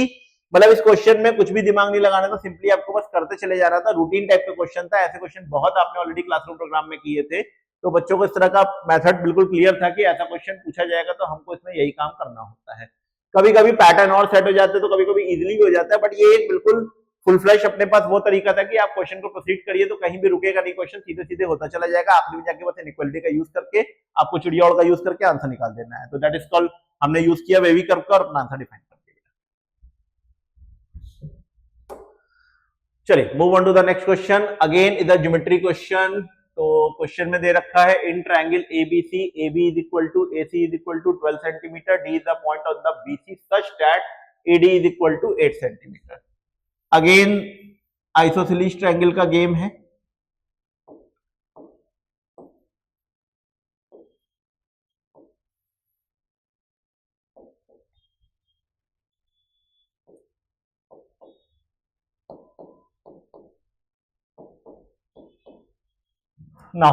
[SPEAKER 2] मतलब इस क्वेश्चन में कुछ भी दिमाग नहीं लगाना था, सिंपली आपको बस करते चले जा रहा था, रूटीन टाइप का क्वेश्चन था। ऐसे क्वेश्चन बहुत आपने ऑलरेडी क्लासरूम प्रोग्राम में किए थे, तो बच्चों को इस तरह का मेथड बिल्कुल क्लियर था कि ऐसा क्वेश्चन पूछा जाएगा तो हमको इसमें यही काम करना होता है। कभी कभी पैटर्न और सेट हो जाते हैं तो कभी कभी इजिली भी हो जाता है, बट ये एक बिल्कुल फुल फ्लैश अपने पास वो तरीका था कि आप क्वेश्चन को प्रोसीड करिए तो कहीं भी रुकेगा नहीं, क्वेश्चन सीधे सीधे होता चला जाएगा, आखिरी में जाके बस इनइक्वालिटी का यूज करके आपको चिड़ियाओं का यूज करके आंसर निकाल देना है। तो दैट इज कॉल्ड, हमने यूज किया वेवी कर्व का और अपना आंसर डिफाइन कर दिया। चलिए move on to the next question, again is a geometry question. तो क्वेश्चन में दे रखा है in triangle ABC, AB is equal to AC is equal to 12 centimetre, D is the point on the BC such that AD is equal to 8 centimetre. Again isosceles triangle का game है। Now,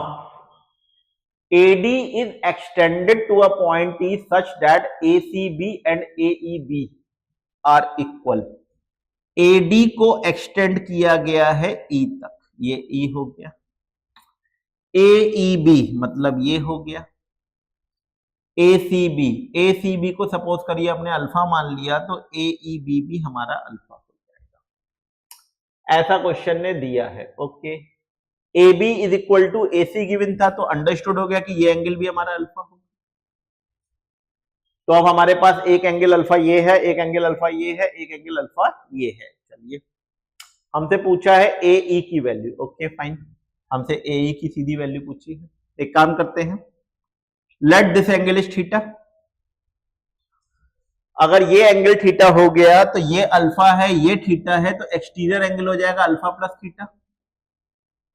[SPEAKER 2] AD is extended to a point E such that ACB and AEB are equal. AD को extend किया गया है E तक, ये E हो गया, AEB मतलब ये हो गया, ACB को सपोज करिए अपने अल्फा मान लिया, तो AEB भी हमारा अल्फा हो जाएगा। ऐसा क्वेश्चन ने दिया है। Okay, AB is equal to AC given था, तो अंडरस्टूड हो गया कि ये एंगल भी हमारा अल्फा होगा। तो अब हमारे पास एक एंगल अल्फा ये है, एक एंगल अल्फा ये है, एक एंगल अल्फा ये है। चलिए, हमसे पूछा है AE की वैल्यू। ओके फाइन, हमसे AE की सीधी वैल्यू पूछी है। एक काम करते हैं, let this angle is theta. अगर ये एंगल थीटा हो गया तो ये अल्फा है, ये थीटा है, तो एक्सटीरियर एंगल हो जाएगा अल्फा प्लस थीटा।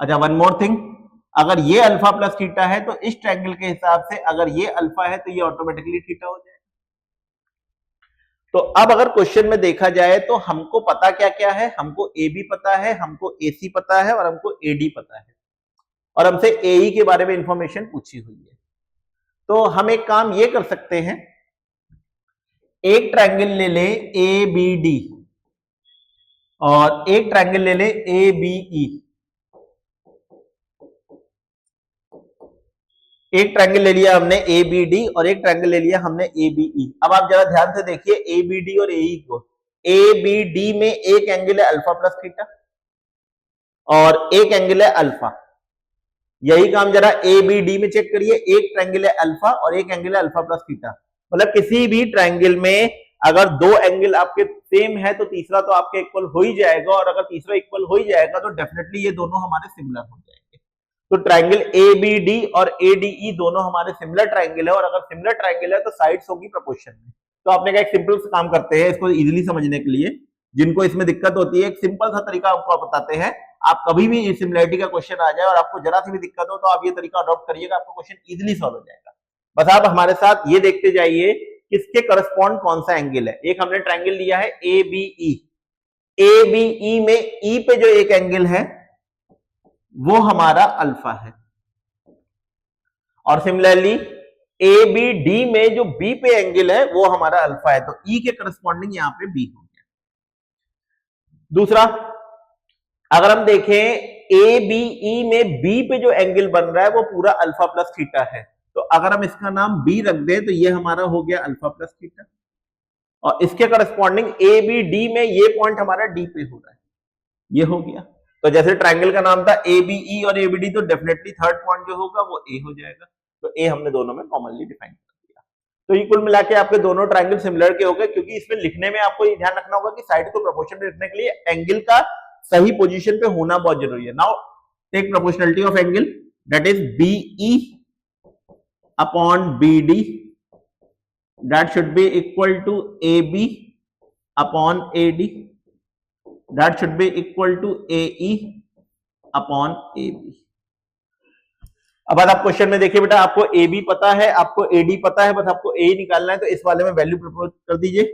[SPEAKER 2] अच्छा, वन मोर थिंग, अगर ये अल्फा प्लस थीटा है तो इस ट्रायंगल के हिसाब से अगर ये अल्फा है तो ये ऑटोमेटिकली थीटा हो जाएगा। तो अब अगर क्वेश्चन में देखा जाए तो हमको पता क्या क्या है, हमको AB पता है, हमको AC पता है और हमको AD पता है, और हमसे AE के बारे में इंफॉर्मेशन पूछी हुई है। तो हम एक काम ये कर सकते हैं, एक ट्रायंगल ले ले ABD और एक ट्रायंगल ले ले ABE। एक ट्रायंगल ले लिया हमने ABD और एक ट्रायंगल ले लिया हमने ABE। अब आप जरा ध्यान से देखिए ABD और AE को। ABD में एक एंगल है अल्फा प्लस थीटा और एक एंगल है अल्फा। यही काम जरा ABD में चेक करिए, एक ट्रायंगल है अल्फा और एक एंगल है अल्फा प्लस थीटा। मतलब किसी भी ट्रायंगल में अगर दो एंगल आपके सेम है तो तीसरा तो आपके इक्वल हो ही जाएगा, और अगर तीसरा इक्वल हो ही जाएगा तो डेफिनेटली ये दोनों हमारे सिमिलर हो जाएंगे। तो ट्रायंगल ABD और ADE दोनों हमारे सिमिलर ट्रायंगल है, और अगर सिमिलर ट्रायंगल है तो साइड्स होगी प्रोपोर्शन में। तो आपने कहा एक सिंपल सा काम करते हैं इसको इजीली समझने के लिए, जिनको इसमें दिक्कत होती है एक सिंपल सा तरीका आपको बताते हैं। आप कभी भी सिमिलरिटी का क्वेश्चन आ जाए और आपको जरा सी भी दिक्कत हो तो आप ये तरीका अडॉप्ट करिएगा, आपका क्वेश्चन इजीली सॉल्व हो जाएगा। बस आप हमारे साथ ये देखते जाइए किसके करस्पॉन्ड कौन सा एंगल है। एक हमने ट्रायंगल लिया है ABE। ABE में E पे जो एक एंगल है वो हमारा अल्फा है, और सिमिलरली ABD में जो B पे एंगल है वो हमारा अल्फा है, तो E के करस्पॉन्डिंग यहां पे B हो गया। दूसरा, अगर हम देखें ABE में B पे जो एंगल बन रहा है वो पूरा अल्फा प्लस थीटा है, तो अगर हम इसका नाम B रख दें तो ये हमारा हो गया अल्फा प्लस थीटा, और इसके करस्पॉन्डिंग ABD में ये पॉइंट हमारा D पे हो रहा है, ये हो गया। तो जैसे ट्रायंगल का नाम था ABE और ABD, तो डेफिनेटली थर्ड पॉइंट जो होगा वो A हो जाएगा। तो A हमने दोनों में कॉमनली डिफाइन कर दिया। तो ये कुल मिला के आपके दोनों ट्रायंगल सिमिलर के हो गए, क्योंकि इसमें लिखने में आपको ये ध्यान रखना होगा कि साइड को प्रोपोर्शन में लिखने के लिए एंगल का सही पोजीशन पे होना बहुत जरूरी है। Now take proportionality of angle, that is BE upon BD, that should be equal to AB upon AD, that should be equal to AE upon AB। अब आप क्वेश्चन में देखिए बेटा, आपको AB पता है, आपको AD पता है, बस आपको AE निकालना है, तो इस वाले में वैल्यू प्रपोज कर दीजिए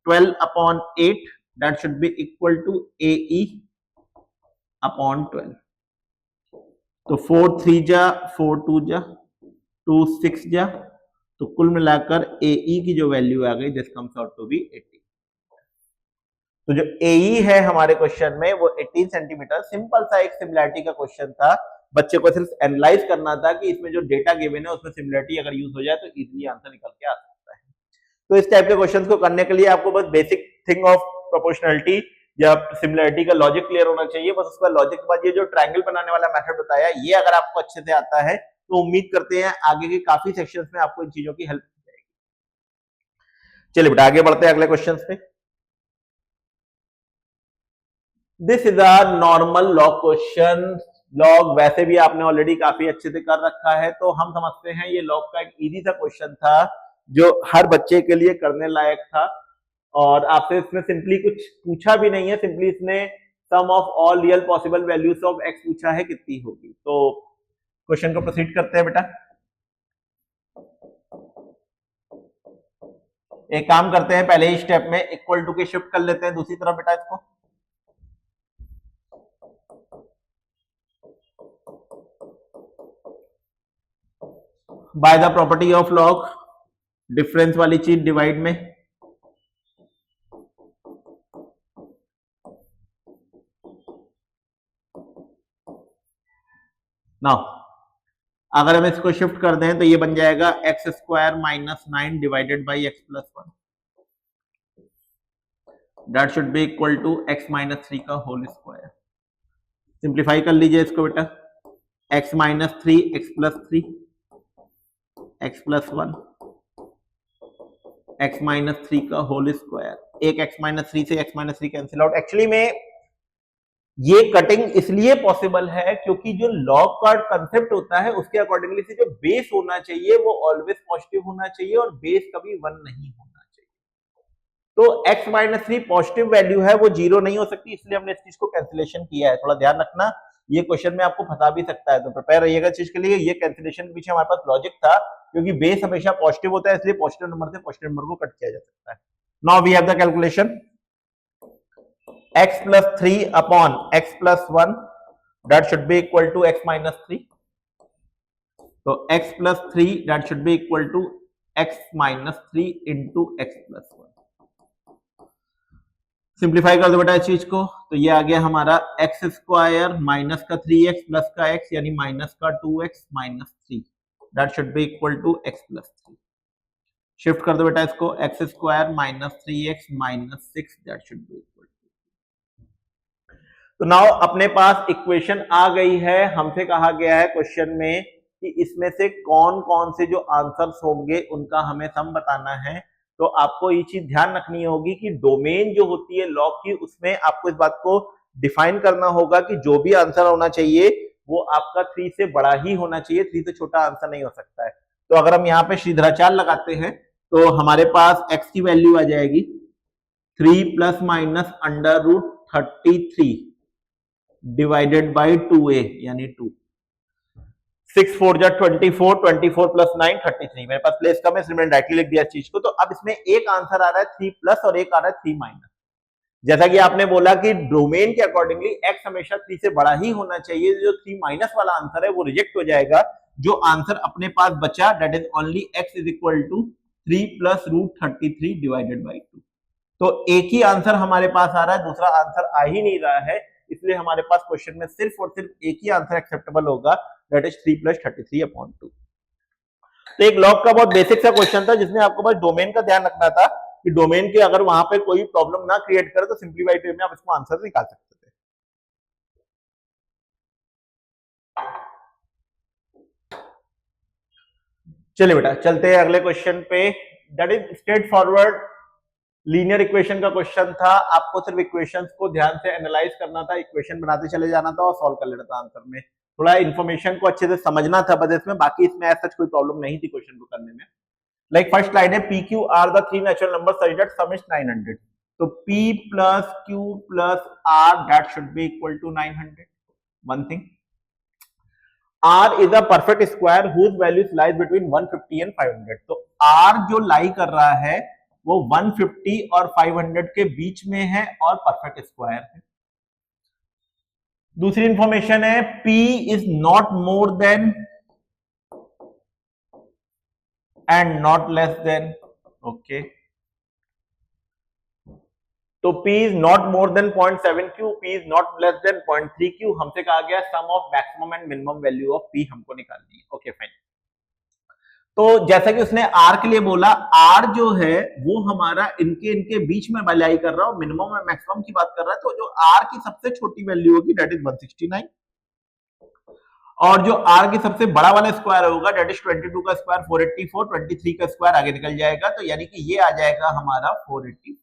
[SPEAKER 2] 12 upon 8, that should be equal to AE upon 12। तो 4 3 जा 4 2 जा 2 6 जा, तो कुल मिलाकर AE की जो वैल्यू आ गई this comes out to be 80। तो जो AE है हमारे क्वेश्चन में वो 18 सेंटीमीटर। सिंपल सा एक सिमिलरिटी का क्वेश्चन था, बच्चे को सिर्फ एनालाइज करना था कि इसमें जो डेटा गिवन है उसमें सिमिलरिटी अगर यूज हो जाए तो इजीली आंसर निकल के आ सकता है। तो इस टाइप के क्वेश्चंस को करने के लिए आपको बस बेसिक थिंग ऑफ प्रोपोर्शनलिटी या सिमिलरिटी का लॉजिक क्लियर होना चाहिए। बस उसका लॉजिक के बाद ये जो ट्रायंगल बनाने वाला मेथड बताया, ये अगर आपको अच्छे से आता है तो उम्मीद करते हैं आगे के काफी सेक्शंस में आपको इन चीजों की हेल्प हो जाएगी। चलिए बेटा आगे बढ़ते हैं अगले क्वेश्चन पे। This is a normal log question. Log वैसे भी आपने ऑलरेडी काफी अच्छे से कर रखा है, तो हम समझते हैं ये लॉग का एक इजी सा क्वेश्चन था जो हर बच्चे के लिए करने लायक था, और आपसे इसमें सिंपली कुछ पूछा भी नहीं है, सिंपली इसने sum of all real possible values of x पूछा है कितनी होगी। तो क्वेश्चन को प्रोसीड करते हैं बेटा। एक काम करते हैं, पहले ही स्टेप में इक्वल टू के शिफ्ट कर लेते हैं दूसरी तरफ बेटा इसको। By the property of log, difference वाली चीज डिवाइड में, नाउ अगर हम इसको शिफ्ट कर दें तो ये बन जाएगा x square minus 9 divided by x plus 1, that should be equal to x minus 3 का होल स्क्वायर। सिंप्लीफाई कर लीजिए इसको बेटा, x minus 3 x plus 3 x plus 1 x minus 3 का होल स्क्वायर। एक एक्स माइनस 3 से x minus 3 cancel out. Actually में ये कटिंग इसलिए पॉसिबल है क्योंकि जो लॉग का कंसेप्ट होता है उसके अकॉर्डिंगली से जो बेस होना चाहिए वो ऑलवेज पॉजिटिव होना चाहिए और बेस कभी 1 नहीं होना चाहिए। तो x माइनस 3 पॉजिटिव वैल्यू है, वो 0 नहीं हो सकती, इसलिए हमने इस चीज को कैंसिलेशन किया है। थोड़ा ध्यान रखना, ये क्वेश्चन में आपको फंसा भी सकता है, तो प्रिपेयर रहिएगा चीज के लिए। ये कैंसिलेशन के पीछे हमारे पास लॉजिक था, क्योंकि बेस हमेशा पॉजिटिव होता है, इसलिए पॉजिटिव नंबर से पॉजिटिव नंबर को कट किया जा सकता है। Now we have the calculation x plus 3 upon x plus 1, that should be equal to x minus 3. So x plus 3 that should be equal to x minus 3 into x plus 1. Simplify कर दो बेटा इस चीज को, तो ये आ गया हमारा एक्स स्क्वायर माइनस का 3x प्लस का x यानी माइनस का 2x minus 3, that should be equal to x plus 3। Shift कर दो बेटा इसको, x square minus 3x minus 6, that should be equal. तो नाउ अपने पास इक्वेशन आ गई है। हमसे कहा गया है क्वेश्चन में कि इसमें से कौन कौन से जो आंसर्स होंगे उनका हमें सम बताना है। तो आपको ये चीज ध्यान रखनी होगी कि डोमेन जो होती है लॉग की, उसमें आपको इस बात को डिफाइन करना होगा कि जो भी आंसर होना चाहिए वो आपका 3 से बड़ा ही होना चाहिए, 3 से छोटा आंसर नहीं हो सकता है। तो अगर हम यहाँ पे श्रीधराचार्य लगाते हैं तो हमारे पास x की वैल्यू आ जाएगी 3 plus minus under root 33 divided by 2a यानी 2। 6 4 जा 24, 24 प्लस 9 33। मेरे पास प्लेस कम है इसलिए मैंने डायरेक्टली लिख दिया इस चीज को। तो अब इसमें एक आंसर आ रहा है 3 प्लस और एक आ रहा है 3 माइनस। जैसा कि आपने बोला कि डोमेन के अकॉर्डिंगली x हमेशा 3 से बड़ा ही होना चाहिए, जो 3 माइनस वाला आंसर है वो रिजेक्ट हो जाएगा। जो आंसर अपने पास बचा that is only x is equal to 3 plus root 33 divided by 2। तो एक ही आंसर हमारे पास आ रहा है, दूसरा आंसर आ ही नहीं रहा है, इसलिए हमारे पास क्वेश्चन में सिर्फ और सिर्फ एक ही आंसर एक्सेप्टेबल होगा, दैट इज 3 प्लस 33 अपॉन 2। तो एक लॉग का बहुत बेसिक सा क्वेश्चन था जिसमें आपको बस डोमेन का ध्यान रखना था कि डोमेन के अगर वहां पे कोई प्रॉब्लम ना क्रिएट करे तो सिंप्लीफाइड वे में आप इसको आंसर निकाल सकते थे। चलिए बेटा चलते हैं अगले क्वेश्चन पे, that is straight forward linear equation का क्वेश्चन था। आपको सिर्फ इक्वेशंस को ध्यान से एनालाइज करना था, इक्वेशन बनाते चले जाना था और सॉल्व कर लेना था आंसर में। थोड़ा इन्फॉर्मेशन को अच्छे से समझना था बस इसमें, बाकी इसमें ऐसा कोई प्रॉब्लम नहीं थी क्वेश्चन को करने में। लाइक फर्स्ट लाइन है P Q R the 3 natural numbers such that sum is 900। तो p plus q plus r that should be equal to 900। One thing, r is a perfect square whose values lies between 150 and 500। तो r जो लाई कर रहा है वो 150 और 500 के बीच में है और परफेक्ट स्क्वायर है। दूसरी इंफॉर्मेशन है p is not more than and not less than. Okay, तो p is not more than 0.7q, p is not less than 0.3q। हमसे कहा गया sum of maximum and minimum value of p हमको निकालनी है। Okay fine. तो जैसा कि उसने r के लिए बोला, r जो है वो हमारा इनके बीच में लाई कर रहा है, मिनिमम और मैक्सिमम की बात कर रहा है। तो जो r की सबसे छोटी वैल्यू होगी दैट इज 169 और जो r की सबसे बड़ा वाला स्क्वायर होगा दैट इज 22 का स्क्वायर 484, 23 का स्क्वायर आगे निकल जाएगा, तो यानी कि ये आ जाएगा हमारा 484।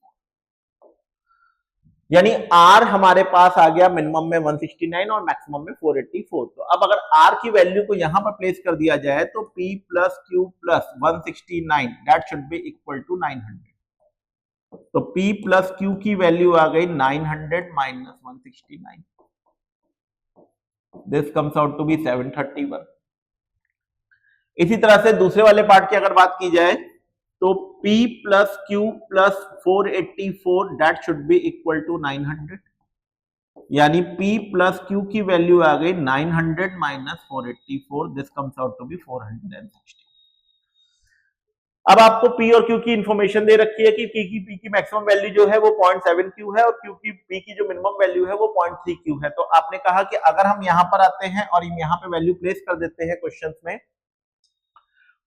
[SPEAKER 2] यानी r हमारे पास आ गया मिनिमम में 169 और मैक्सिमम में 484। तो अब अगर r की वैल्यू को यहां पर प्लेस कर दिया जाए तो p plus q plus 169 that should be equal to 900। तो p प्लस q की वैल्यू आ गई 900 minus 169, this comes out to be 731। इसी तरह से दूसरे वाले पार्ट की अगर बात की जाए तो p plus q plus 484 that should be equal to 900। यानी p प्लस q की वैल्यू आ गई 900 minus 484, this comes out to be 460। अब आपको P और Q की इंफॉर्मेशन दे रखी है कि P की मैक्सिमम वैल्यू जो है वो 0.7 Q है और P की जो मिनिमम वैल्यू है वो 0.3 Q है। तो आपने कहा कि अगर हम यहां पर आते हैं और यहाँ पे वैल्यू प्लेस कर देते हैं क्वेश्चन में,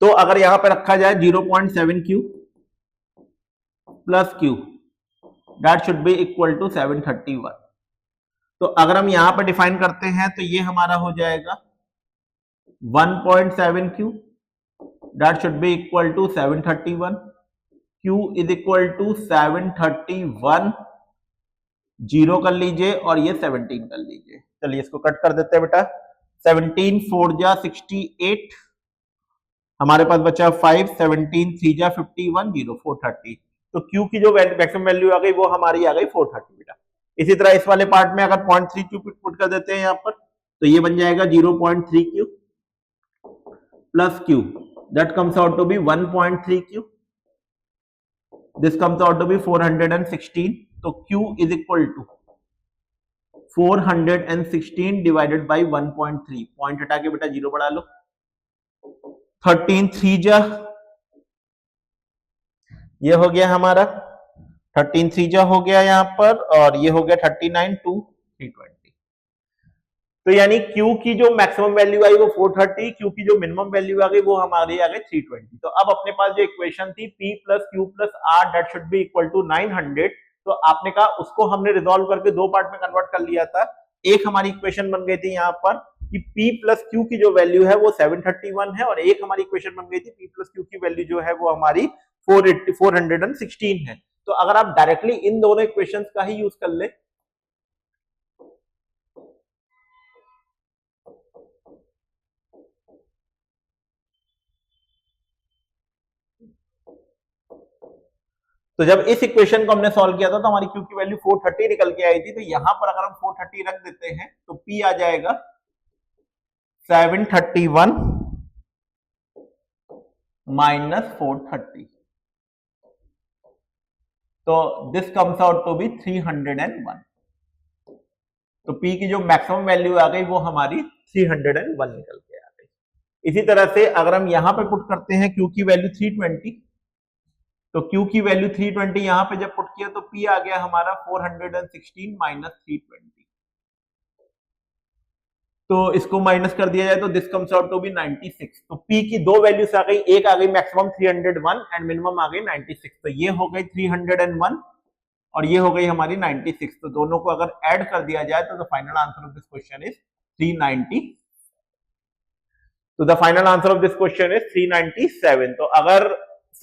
[SPEAKER 2] तो अगर यहां पे रखा जाए 0.7 Q plus Q that should be equal to 731। तो अगर हम यहां पर डिफाइन करते हैं तो ये हमारा हो जाएगा 1.7 Q that should be equal to 731, Q is equal to 731, zero कर लीजिए और ये 17 कर लीजिए। चलिए इसको कट कर देते हैं बेटा। 17 4 जा 68, हमारे पास बचा 5, 17 3 जा 51, 0 430। तो Q की जो मैक्सिमम वैल्यू आ गई वो हमारी आ गई 430 बेटा। इसी तरह इस वाले पार्ट में अगर 0.3 Q पुट कर देते हैं यहाँ पर, तो ये बन जाएगा 0.3 Q plus Q that comes out to be 1.3 Q, this comes out to be 416, तो Q is equal to 416 divided by 1.3, point हटा के बेटा जीरो बढ़ा लो, 13 3 जा, ये हो गया हमारा 13 3 जा हो गया यहाँ पर, और ये हो गया 39 2 320। तो यानी Q की जो मैक्सिमम वैल्यू आई वो 430, Q की जो मिनिमम वैल्यू आ गई वो हमारी आ गई 320। तो अब अपने पास जो इक्वेशन थी P plus Q plus R that should be equal to 900, तो आपने कहा उसको हमने रिजॉल्व करके दो पार्ट में कन्वर्ट कर लिया था। एक हमारी इक्वेशन बन गई थी यहाँ पर कि P प्लस Q की जो वैल्यू है वो 731 है, और एक हमारी इक्वेशन बन गई थी P प्लस Q की वैल्यू जो है वो हमारी 416 है। तो अगर आप डायरेक्टली इन दोनों इक्वेशंस का ही यूज कर ले, तो जब इस इक्वेशन को हमने सॉल्व किया था तो हमारी Q की वैल्यू 430 निकल के आई थी। तो यहां पर अगर हम 430 रख देते हैं तो P आ जाएगा 731 माइनस 430, तो this comes out to be 301। तो P की जो मैक्सिमम वैल्यू आ गई वो हमारी 301 निकल के आ गई। इसी तरह से अगर हम यहां पे पुट करते हैं Q की वैल्यू 320, तो Q की वैल्यू 320 यहां पे जब पुट किया तो P आ गया हमारा 416 माइनस 320, तो इसको माइनस कर दिया जाए तो this comes out to be 96। तो P की दो वैल्यूज आ गई, एक आ गई मैक्सिमम 301 एंड मिनिमम आ गई 96। तो ये हो गई 301 और ये हो गई हमारी 96। तो दोनों को अगर ऐड कर दिया जाए तो the final answer of this question is 390। तो the final answer of this question is 397। तो अगर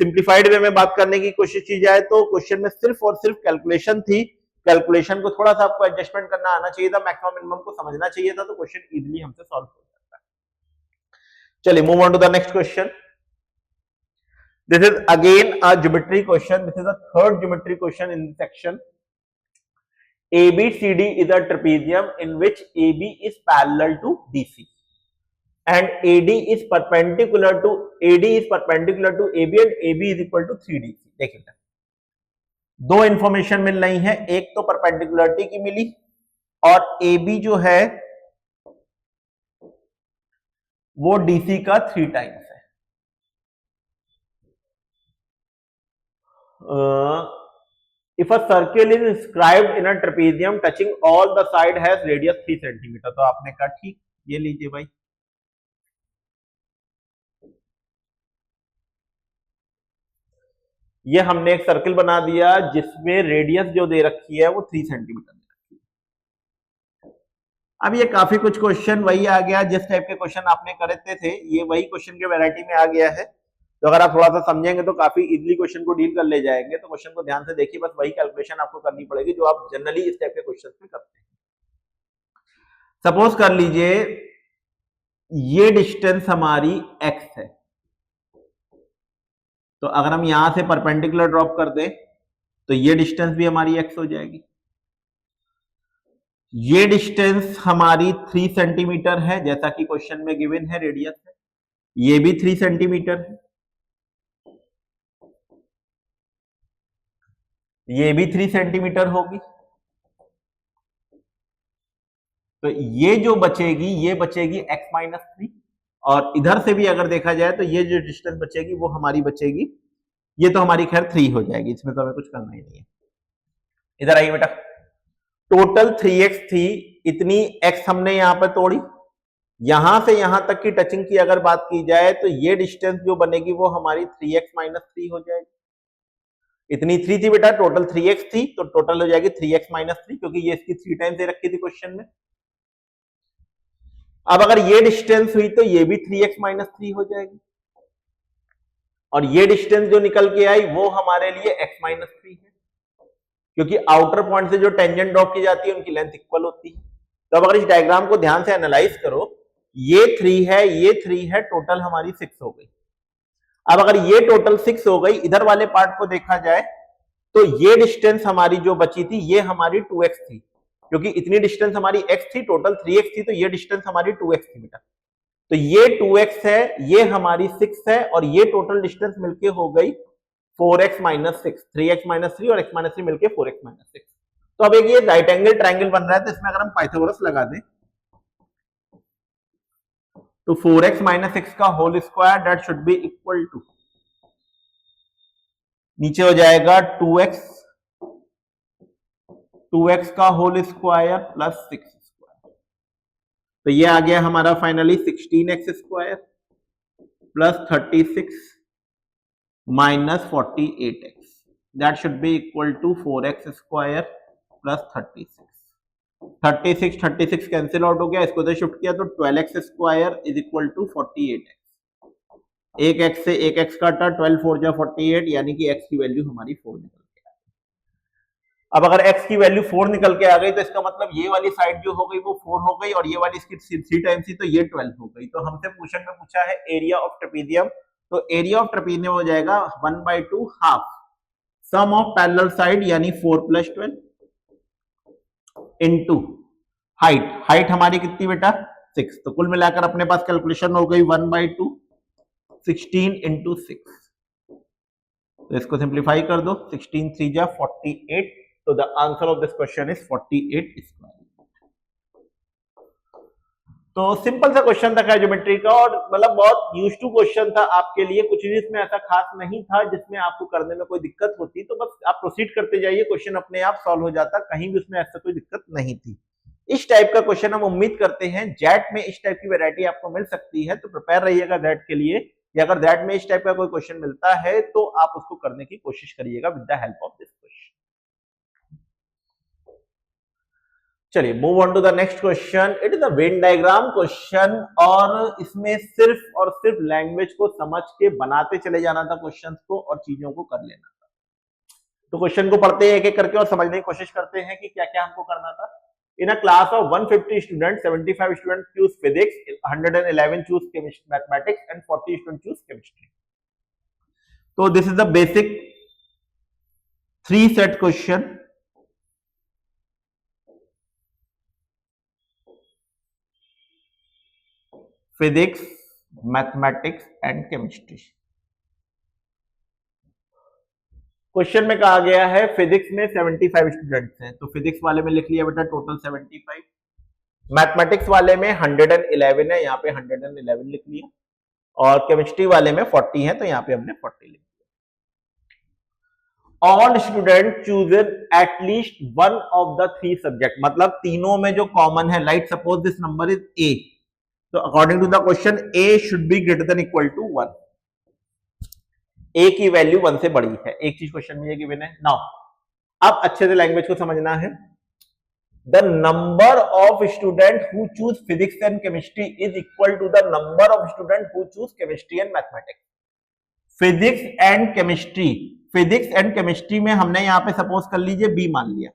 [SPEAKER 2] सिंप्लीफाइड वे में बात करने की कोशिश की जाए तो क्वेश्चन में सिर्फ और सिर्फ कैलकुलेशन थी। कैलकुलेशन को थोड़ा सा आपको एडजस्टमेंट करना आना चाहिए था, मैक्सिमम मिनिमम को समझना चाहिए था, तो क्वेश्चन इजीली हमसे सॉल्व हो जाता है। चलिए move on to the next question. This is again a geometry question. This is the third geometry question in section. ABCD is a trapezium in which AB is parallel to DC and AD is perpendicular to AB and AB is equal to 3DC। देखिए दो information मिल रही है, एक तो perpendicularity की मिली और AB जो है वो DC का 3 टाइम्स है। If a circle is inscribed in a trapezium touching all the side has radius 3 centimetre, तो आपने कहा ठीक, ये लीजिए भाई, ये हमने एक सर्किल बना दिया जिसमें रेडियस जो दे रखी है वो 3 सेंटीमीटर दे रखी है। अब ये काफी कुछ क्वेश्चन वही आ गया जिस टाइप के क्वेश्चन आपने करते थे, ये वही क्वेश्चन के वैरायटी में आ गया है। तो अगर आप थोड़ा सा समझेंगे तो काफी इजीली क्वेश्चन को डील कर ले जाएंगे। तो क्वेश्चन को ध्यान से देखिए, बस वही कैलकुलेशन आपको करनी पड़ेगी जो आप जनरली इस टाइप के क्वेश्चन में करते हैं। सपोज कर लीजिए ये डिस्टेंस हमारी x है, तो अगर हम यहां से परपेंडिकुलर ड्रॉप कर दें तो ये डिस्टेंस भी हमारी x हो जाएगी। ये डिस्टेंस हमारी 3 सेंटीमीटर है जैसा कि क्वेश्चन में गिवन है, रेडियस है, ये भी 3 सेंटीमीटर है, ये भी 3 सेंटीमीटर होगी। तो ये जो बचेगी ये बचेगी x माइनस 3, और इधर से भी अगर देखा जाए तो ये जो डिस्टेंस बचेगी वो हमारी बचेगी ये तो हमारी खैर 3 हो जाएगी, इसमें तो हमें कुछ करना ही नहीं है। इधर आइए बेटा, टोटल 3x थी, इतनी x हमने यहां पर तोड़ी, यहां से यहां तक की टचिंग की अगर बात की जाए तो ये डिस्टेंस जो बनेगी वो हमारी 3x माइनस 3 हो जाएगी। इतनी 3 थी बेटा, टोटल 3x थी, तो टोटल हो जाएगी 3x माइनस 3, क्योंकि ये इसकी 3 टाइम्स दे रखी थी क्वेश्चन में। अब अगर ये डिस्टेंस हुई तो ये भी 3x माइनस 3 हो जाएगी, और ये डिस्टेंस जो निकल के आई वो हमारे लिए x माइनस 3 है, क्योंकि आउटर पॉइंट से जो टेंजेंट ड्रॉ की जाती है उनकी लेंथ इक्वल होती है। तो अब अगर इस डायग्राम को ध्यान से एनालाइज करो, ये 3 है, ये 3 है, टोटल हमारी 6 हो गई। अब अगर ये टोटल 6 हो गई, इधर वाले पार्ट को देखा जाए तो ये डिस्टेंस हमारी जो बची थी ये हमारी 2x थी, क्योंकि इतनी डिस्टेंस हमारी x थी, टोटल 3x थी, तो ये डिस्टेंस हमारी 2x थी बेटा। तो ये 2x है, ये हमारी 6 है, और ये टोटल डिस्टेंस मिलके हो गई 4x माइनस 6, 3x माइनस 3 और x माइनस 3 मिलके 4x माइनस 6। तो अब एक ये राइट एंगल ट्रायंगल बन रहा है, तो इसमें अगर हम पाइथागोरस लगा दें तो 4x माइनस 6 का whole square that should be equal to, नीचे हो जाएगा 2x का होल स्क्वायर प्लस 6 स्क्वायर, तो ये आ गया हमारा finally 16x square plus 36 minus 48x, that should be equal to 4x square plus 36 cancel out हो गया, इसको तो शिफ्ट किया तो 12x square is equal to 48x, एक x से एक x काटा, 12 4 जा 48, यानी कि x की वैल्यू हमारी 4 निकल के आ गई। अब अगर x की वैल्यू 4 निकल के आ गई तो इसका मतलब ये वाली साइड जो हो गई वो 4 हो गई, और ये वाली इसकी 3 टाइम्स थी, तो ये 12 हो गई। तो हमसे क्वेश्चन में पूछा है एरिया ऑफ ट्रेपेजियम, तो एरिया ऑफ ट्रेपेजियम हो जाएगा 1/2 half sum of parallel side, यानी 4 + 12 इनटू हाइट हमारी कितनी बेटा 6, तो कुल मिलाकर अपने पास कैलकुलेशन हो गई 1/2 16 इंटू 6, तो इसको सिंप्लीफाई कर दो, 16 3 जा 48, तो the answer of this question is 48 square. तो सिंपल सा क्वेश्चन था ज्योमेट्री का, और मतलब बहुत यूज टू क्वेश्चन था आपके लिए, कुछ भी इसमें ऐसा खास नहीं था जिसमें आपको करने में कोई दिक्कत होती, तो बस आप प्रोसीड करते जाइए, क्वेश्चन अपने आप सॉल्व हो जाता, कहीं भी उसमें ऐसा कोई दिक्कत नहीं थी। इस टाइप का क्वेश्चन हम उम्मीद करते हैं जैट में इस टाइप की वैरायटी आपको मिल सकती है, तो प्रिपेयर रहिएगा जैट के लिए, या अगर दैट में इस टाइप का कोई क्वेश्चन मिलता है तो आप उसको करने की कोशिश करिएगा with the help of this question. चलिए move on to the next question. It is a Venn diagram question, और इसमें सिर्फ और सिर्फ लैंग्वेज को समझ के बनाते चले जाना था क्वेश्चंस को, और चीजों को कर लेना था। तो क्वेश्चन को पढ़ते हैं एक एक करके और समझने की कोशिश करते हैं कि क्या क्या हमको करना था। In a class of 150 students, 75 students choose physics, 111 choose mathematics, and 40 students choose chemistry. So this is the basic 3 set question. Physics, mathematics, and chemistry. Question में कहा गया है फिजिक्स में 75 स्टूडेंट्स हैं, तो फिजिक्स वाले में लिख लिया बेटा टोटल 75, मैथमेटिक्स वाले में 111 है, यहाँ पे 111 लिख लिया, और केमिस्ट्री वाले में 40 है, तो यहाँ पे हमने 40 लिख लिया। All student chose at least one of the 3 subject, मतलब तीनों में जो कॉमन है, like suppose this number is A, तो according to the question A should be greater than equal to 1, A की वैल्यू 1 से बड़ी है, एक चीज क्वेश्चन में ये गिवन है। नाउ अब अच्छे से लैंग्वेज को समझना है। The number of student who choose physics and chemistry is equal to the number of student who choose chemistry and mathematics. Physics and chemistry में हमने यहां पे सपोज कर लीजिए बी मान लिया।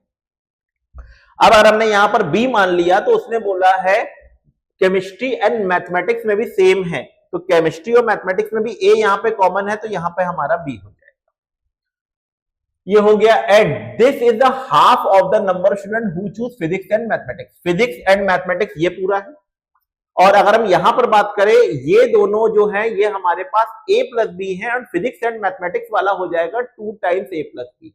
[SPEAKER 2] अब अगर हमने यहां पर बी मान लिया तो उसने बोला है केमिस्ट्री एंड मैथमेटिक्स में भी सेम है, तो केमिस्ट्री और मैथमेटिक्स में भी ए यहां पे कॉमन है, तो यहां पे हमारा बी हो जाएगा। ये हो गया and this is the half of the number of student who choose physics and mathematics. Physics and mathematics ये पूरा है, और अगर हम यहां पर बात करें ये दोनों जो है ये हमारे पास a प्लस बी है, और फिजिक्स एंड मैथमेटिक्स वाला हो जाएगा 2 टाइम्स a प्लस बी।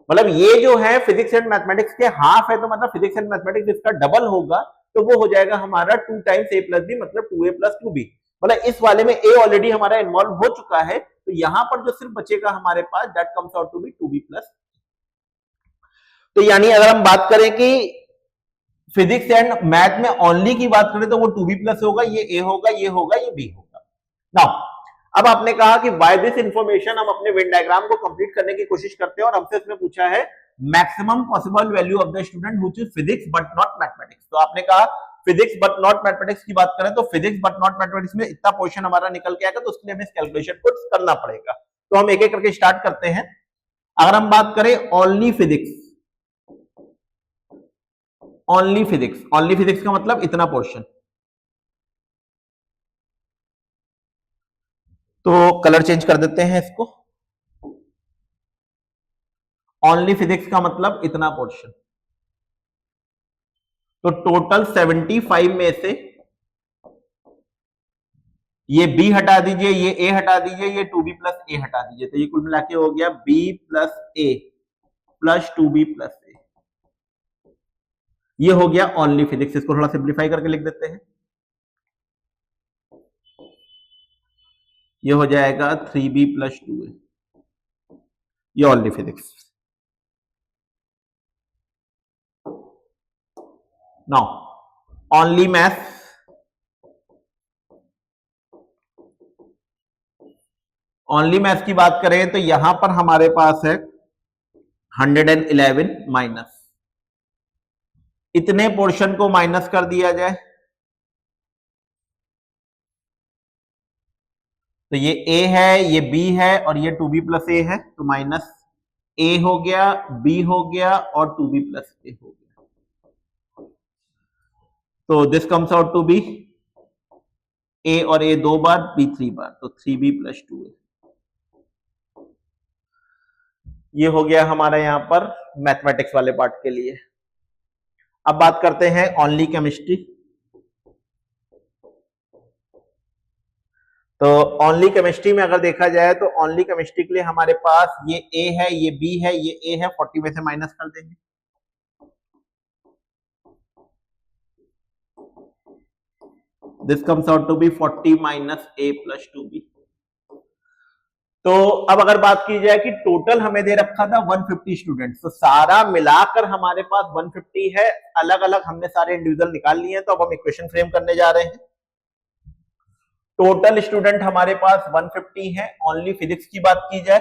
[SPEAKER 2] मतलब ये जो है फिजिक्स एंड मैथमेटिक्स के हाफ है, तो मतलब फिजिक्स एंड मैथमेटिक्स इसका डबल होगा, तो वो हो जाएगा हमारा 2 टाइम्स a प्लस बी, मतलब 2a प्लस 2b। मतलब इस वाले में a ऑलरेडी हमारा इन्वॉल्व हो चुका है, तो यहां पर जो सिर्फ बचेगा हमारे पास that comes out to be 2b plus. तो यानी अगर हम बात करें कि फिजिक्स एंड मैथ में ओनली की बात करें तो वो 2b प्लस होगा, ये a होगा, ये होगा, ये b होगा। नाउ अब आपने कहा कि बाय दिस इंफॉर्मेशन हम अपने वेन डायग्राम को कंप्लीट करने की कोशिश करते हैं और हमसे इसमें पूछा है maximum possible value of the student who choose physics but not mathematics. तो आपने कहा फिजिक्स बट नॉट मैथमेटिक्स की बात करें तो फिजिक्स बट नॉट मैथमेटिक्स में इतना पोर्शन हमारा निकल के आएगा, तो उसके लिए हमें इस कैलकुलेशन को करना पड़ेगा। तो हम एक एक करके स्टार्ट करते हैं। अगर हम बात करें only physics, only physics, only physics का मतलब इतना पोर्शन, तो कलर चेंज कर देते हैं इसको। ओनली फिजिक्स का मतलब इतना पोर्शन, तो टोटल 75 में से ये b हटा दीजिए, ये a हटा दीजिए, ये 2b प्लस a हटा दीजिए, तो ये कुल मिला के हो गया b plus a plus 2b plus a। ये हो गया ओनली फिजिक्स। इसको थोड़ा सिंप्लीफाई करके लिख देते हैं, ये हो जाएगा 3b प्लस 2a, ये only physics. Now only math, only math की बात करें तो यहां पर हमारे पास है 111 माइनस, इतने पोर्शन को माइनस कर दिया जाए तो ये a है, ये b है और ये 2b प्लस a है, तो माइनस a हो गया, b हो गया और 2b प्लस a हो गया। तो this comes out to be a और a 2 बार, b 3 बार, तो 3b प्लस 2a। ये हो गया हमारा यहां पर मैथमेटिक्स वाले पार्ट के लिए। अब बात करते हैं ओनली केमिस्ट्री। तो ओनली केमिस्ट्री में अगर देखा जाए तो ओनली केमिस्ट्री के लिए हमारे पास ये a है, ये b है, ये a है, 40 में से माइनस कर देंगे। This comes out to be 40 minus a plus 2b। तो अब अगर बात की जाए कि टोटल हमें दे रखा था 150 स्टूडेंट्स, तो सारा मिलाकर हमारे पास 150 है, अलग अलग हमने सारे इंडिविजुअल निकाल लिए हैं। तो अब हम इक्वेशन फ्रेम करने जा रहे हैं। टोटल स्टूडेंट हमारे पास 150 है। ओनली फिजिक्स की बात की जाए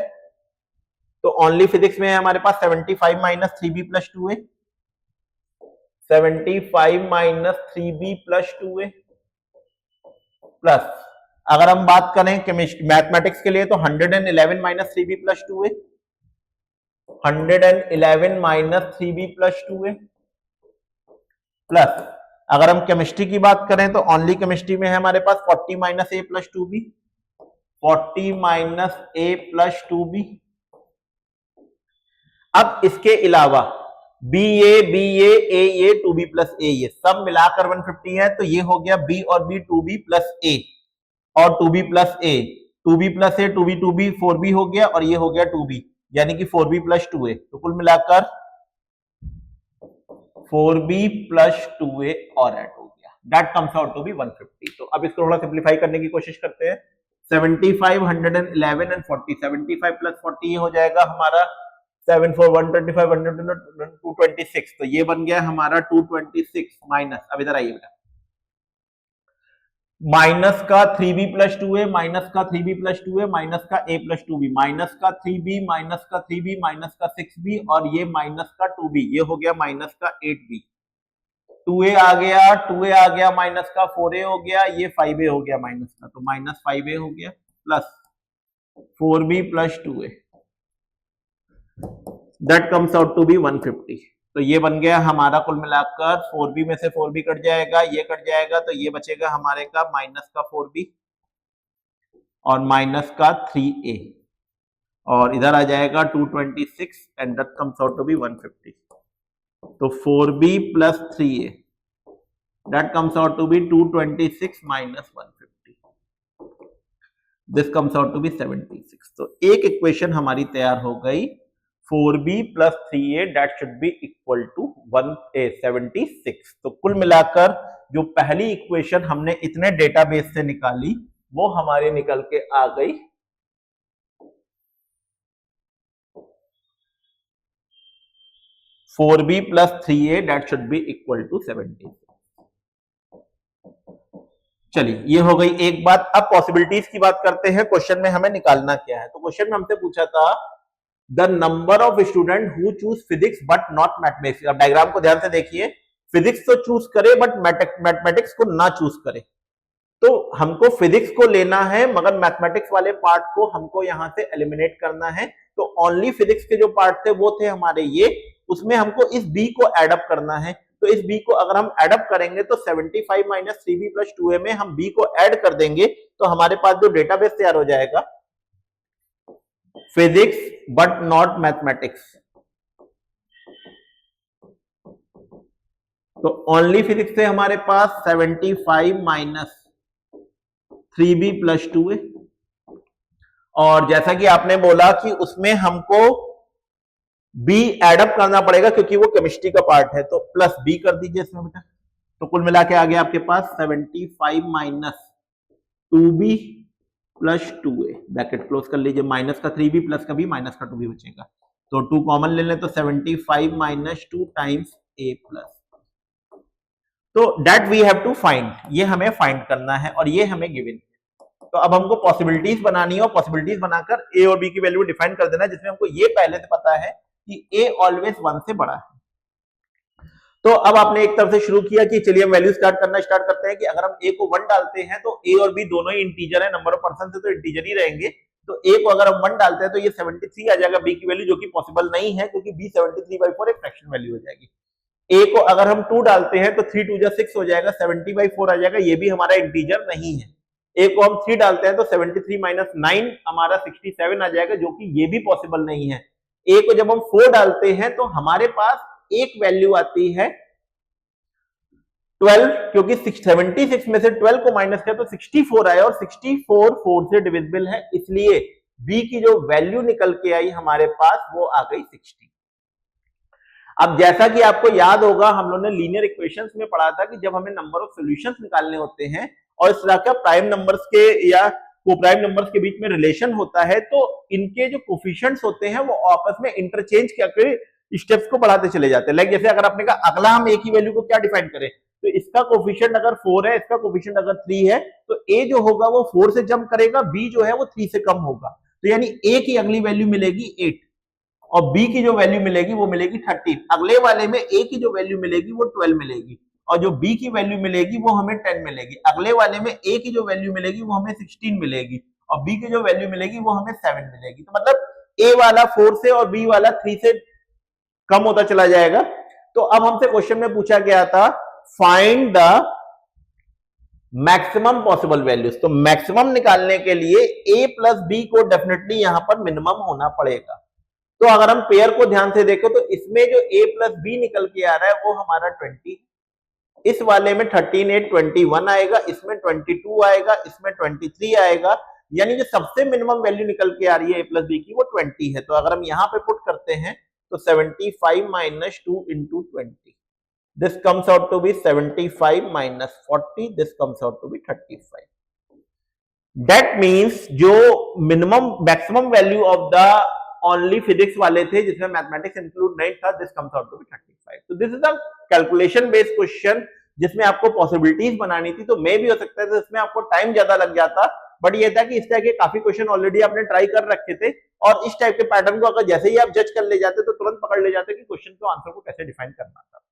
[SPEAKER 2] तो ओनली फिजिक्स में है हमारे पास 75 minus 3b plus 2a, 75 minus 3b plus 2a plus, अगर हम बात करें केमिस्ट्री मैथमेटिक्स के लिए तो 111 minus 3b plus 2a, 111 minus 3b plus 2a plus, अगर हम केमिस्ट्री की बात करें तो ओनली केमिस्ट्री में है हमारे पास 40 minus a plus 2b, 40 minus a plus 2b। अब इसके अलावा BA, BA, AA, 2b plus a, ये सब मिलाकर 150 है, तो ये हो गया b और b 2b प्लस a और 2b plus a, 2b plus a, 2b 2b 4b हो गया और ये हो गया 2b, यानी कि 4b प्लस 2a। तो कुल मिलाकर 4b प्लस 2a और ऐड हो गया, that comes out to be 150। तो अब इसको थोड़ा सिंप्लीफाई करने की कोशिश करते हैं। 75, 111 एंड 40, 75 प्लस 40 ये हो जाएगा हमारा 7 4 125, 226, तो ये बन गया हमारा 226 माइनस, अब इधर आइए बेटा, माइनस का 3b प्लस 2a, माइनस का 3b प्लस 2a, माइनस का a प्लस 2b, माइनस का 3b, माइनस का 3b, माइनस का 6b और ये माइनस का 2b, ये हो गया माइनस का 8b, 2a आ गया, 2a आ गया, माइनस का 4a हो गया, ये 5a हो गया माइनस का, तो माइनस 5a हो गया plus 4b plus 2a, that comes out to be 150। तो ये बन गया हमारा कुल मिलाकर 4b में से 4b कट जाएगा, ये कट जाएगा, तो ये बचेगा हमारे का माइनस का 4b और माइनस का 3a और इधर आ जाएगा 226 and that comes out to be 150। तो 4b plus 3a that comes out to be 226 minus 150, this comes out to be 76। तो एक इक्वेशन हमारी तैयार हो गई 4b plus 3a that should be equal to 76। तो कुल मिलाकर जो पहली इक्वेशन हमने इतने डेटाबेस से निकाली वो हमारी निकल के आ गई 4b plus 3a that should be equal to 70। चलिए ये हो गई एक बात। अब पॉसिबिलिटीज की बात करते हैं। क्वेश्चन में हमें निकालना क्या है, तो क्वेश्चन में हमसे पूछा था the number of student who choose physics but not mathematics. अब डायग्राम को ध्यान से देखिए, फिजिक्स तो चूज करे बट मैथमेटिक्स को ना चूज करे। तो हमको फिजिक्स को लेना है मगर मैथमेटिक्स वाले पार्ट को हमको यहां से एलिमिनेट करना है। तो ओनली फिजिक्स के जो पार्ट थे वो थे हमारे ये, उसमें हमको इस बी को एडअप करना है। तो इस b को अगर हम एडअप करेंगे तो 75 माइनस 3b प्लस 2a में हम b को ऐड कर देंगे तो हमारे पास जो डेटाबेस तैयार हो जाएगा फिजिक्स बट नॉट मैथमेटिक्स। तो ओनली फिजिक्स से हमारे पास 75 माइनस 3b प्लस 2a, और जैसा कि आपने बोला कि उसमें हमको b एडअप करना पड़ेगा क्योंकि वो केमिस्ट्री का पार्ट है, तो प्लस b कर दीजिए इसमें बेटा। तो कुल मिला के आ गया आपके पास 75 minus 2b plus 2a, bracket close कर लीजिए। माइनस का 3b प्लस का b, माइनस का 2b बचेगा, तो 2 कॉमन ले लें तो 75 माइनस 2 टाइम्स a प्लस। तो that we have to find, ये हमें फाइंड करना है और ये हमें गिवन है। तो अब हमको पॉसिबिलिटीज बनानी है और पॉसिबिलिटीज बनाकर a और b की वैल्यू डिफाइन कर देना है, जिसमें हमको ये पहले से पता है कि a ऑलवेज 1 से बड़ा है। तो अब आपने एक तरफ से शुरू किया कि चलिए हम वैल्यू स्टार्ट करते हैं कि अगर हम a को 1 डालते हैं तो a और b दोनों ही इंटीजर है, नंबर ऑफ पर्सन से तो इंटीजर ही रहेंगे। तो a को अगर हम 1 डालते हैं तो ये 73 आ जाएगा b की वैल्यू, जो कि पॉसिबल नहीं है क्योंकि b 73/4 एक फ्रैक्शन वैल्यू हो जाएगी। a को अगर हम 2 डालते हैं तो 3 2 6 हो जाएगा, 70/4 आ जाएगा, ये भी हमारा इंटीजर नहीं है। a को हम 3 डालते हैं तो 73 माइनस 9 हमारा 67 आ जाएगा, जो कि ये भी पॉसिबल नहीं है। a को जब हम 4 डालते हैं तो हमारे पास एक वैल्यू आती है 12, क्योंकि 76 में से 12 को माइनस किया तो 64 आया और 64 4 से डिविजिबल है, इसलिए b की जो वैल्यू निकल के आई हमारे पास वो आ गई 60। अब जैसा कि आपको याद होगा हम लोगों ने लीनियर इक्वेशंस में पढ़ा था कि जब हमें नंबर ऑफ सॉल्यूशंस निकालने होते हैं और इस तरह का प्राइम नंबर्स के या कोप्राइम नंबर्स के बीच में रिलेशन होता है तो इनके जो कोफिशिएंट्स होते हैं वो आपस में इंटरचेंज करके स्टेप्स को बढ़ाते चले जाते हैं। लाइक जैसे अगर आपने कहा अगला हम a की वैल्यू को क्या डिफाइन करें, तो इसका कोफिशिएंट अगर 4 है, इसका कोफिशिएंट अगर 3 है, तो a जो होगा वो 4 से जंप करेगा, b जो है वो 3 से कम होगा। तो यानी a की अगली वैल्यू मिलेगी 8 और b की जो वैल्यू मिलेगी वो मिलेगी 13। अगले वाले में a की जो वैल्यू मिलेगी वो 12 मिलेगी और जो b की वैल्यू मिलेगी वो हमें 10 मिलेगी। अगले वाले में a की जो वैल्यू मिलेगी वो हमें 16 मिलेगी और b की जो वैल्यू मिलेगी वो हमें 7 मिलेगी। तो मतलब a वाला 4 से और b वाला 3 से कम होता चला जाएगा। तो अब हमसे क्वेश्चन में पूछा गया था find the maximum possible values. तो मैक्सिमम निकालने के लिए a प्लस b को डेफिनेटली यहां पर मिनिमम होना पड़ेगा। तो अगर हम पेयर को ध्यान से देखें तो इसमें जो a प्लस b निकल के आ रहा है वो हमारा 20, इस वाले में 13 8 21 आएगा, इसमें 22 आएगा, इसमें 23 आएगा, यानी जो सबसे मिनिमम वैल्यू निकल के आ रही है a प्लस b की वो 20 है। तो अगर हम यहां पे पुट करते हैं तो 75 minus 2 into 20, this comes out to be 75 minus 40, this comes out to be 35। That means जो minimum maximum value of the only physics वाले थे जिसमें मैथमेटिक्स इंक्लूड नहीं था, this comes out to be 35। तो this is a calculation based question जिसमें आपको possibilities बनानी थी, तो मे भी हो सकता है तो इसमें आपको टाइम ज्यादा लग जाता, बट ये था कि इस तरह के काफी क्वेश्चन ऑलरेडी आपने ट्राई कर रखे थे और इस टाइप के पैटर्न को अगर जैसे ही आप जज कर ले जाते तो तुरंत पकड़ ले जाते कि क्वेश्चन को आंसर को कैसे डिफाइन करना था।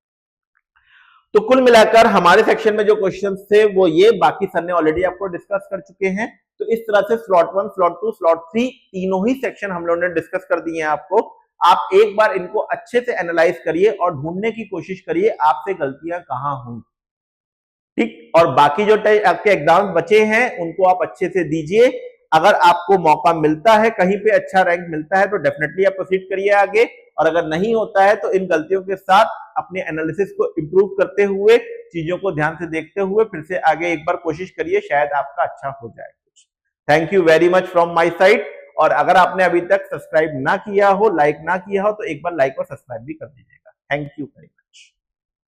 [SPEAKER 2] तो कुल मिलाकर हमारे सेक्शन में जो क्वेश्चंस थे वो ये, बाकी सर ने ऑलरेडी आपको डिस्कस कर चुके हैं। तो इस तरह से स्लॉट 1, स्लॉट 2, स्लॉट 3 तीनों ही सेक्शन हम लोगों ने डिस्कस कर दिए हैं आपको। आप एक बार इनको अच्छे से एनालाइज करिए और ढूंढने की कोशिश करिए आपसे गलतियां कहां हुई, ठीक। और बाकी जो आपके एग्जाम बचे हैं उनको आप अच्छे से दीजिए। अगर आपको मौका मिलता है, कहीं पे अच्छा रैंक मिलता है तो डेफिनेटली आप प्रोसीड करिए आगे, और अगर नहीं होता है तो इन गलतियों के साथ अपने एनालिसिस को इंप्रूव करते हुए, चीजों को ध्यान से देखते हुए फिर से आगे एक बार कोशिश करिए, शायद आपका अच्छा हो जाए कुछ। Thank you very much from my side. और अगर आपने अभी तक सब्सक्राइब ना किया हो, लाइक ना किया हो, तो एक बार लाइक और सब्सक्राइब भी कर दीजिएगा। Thank you very much.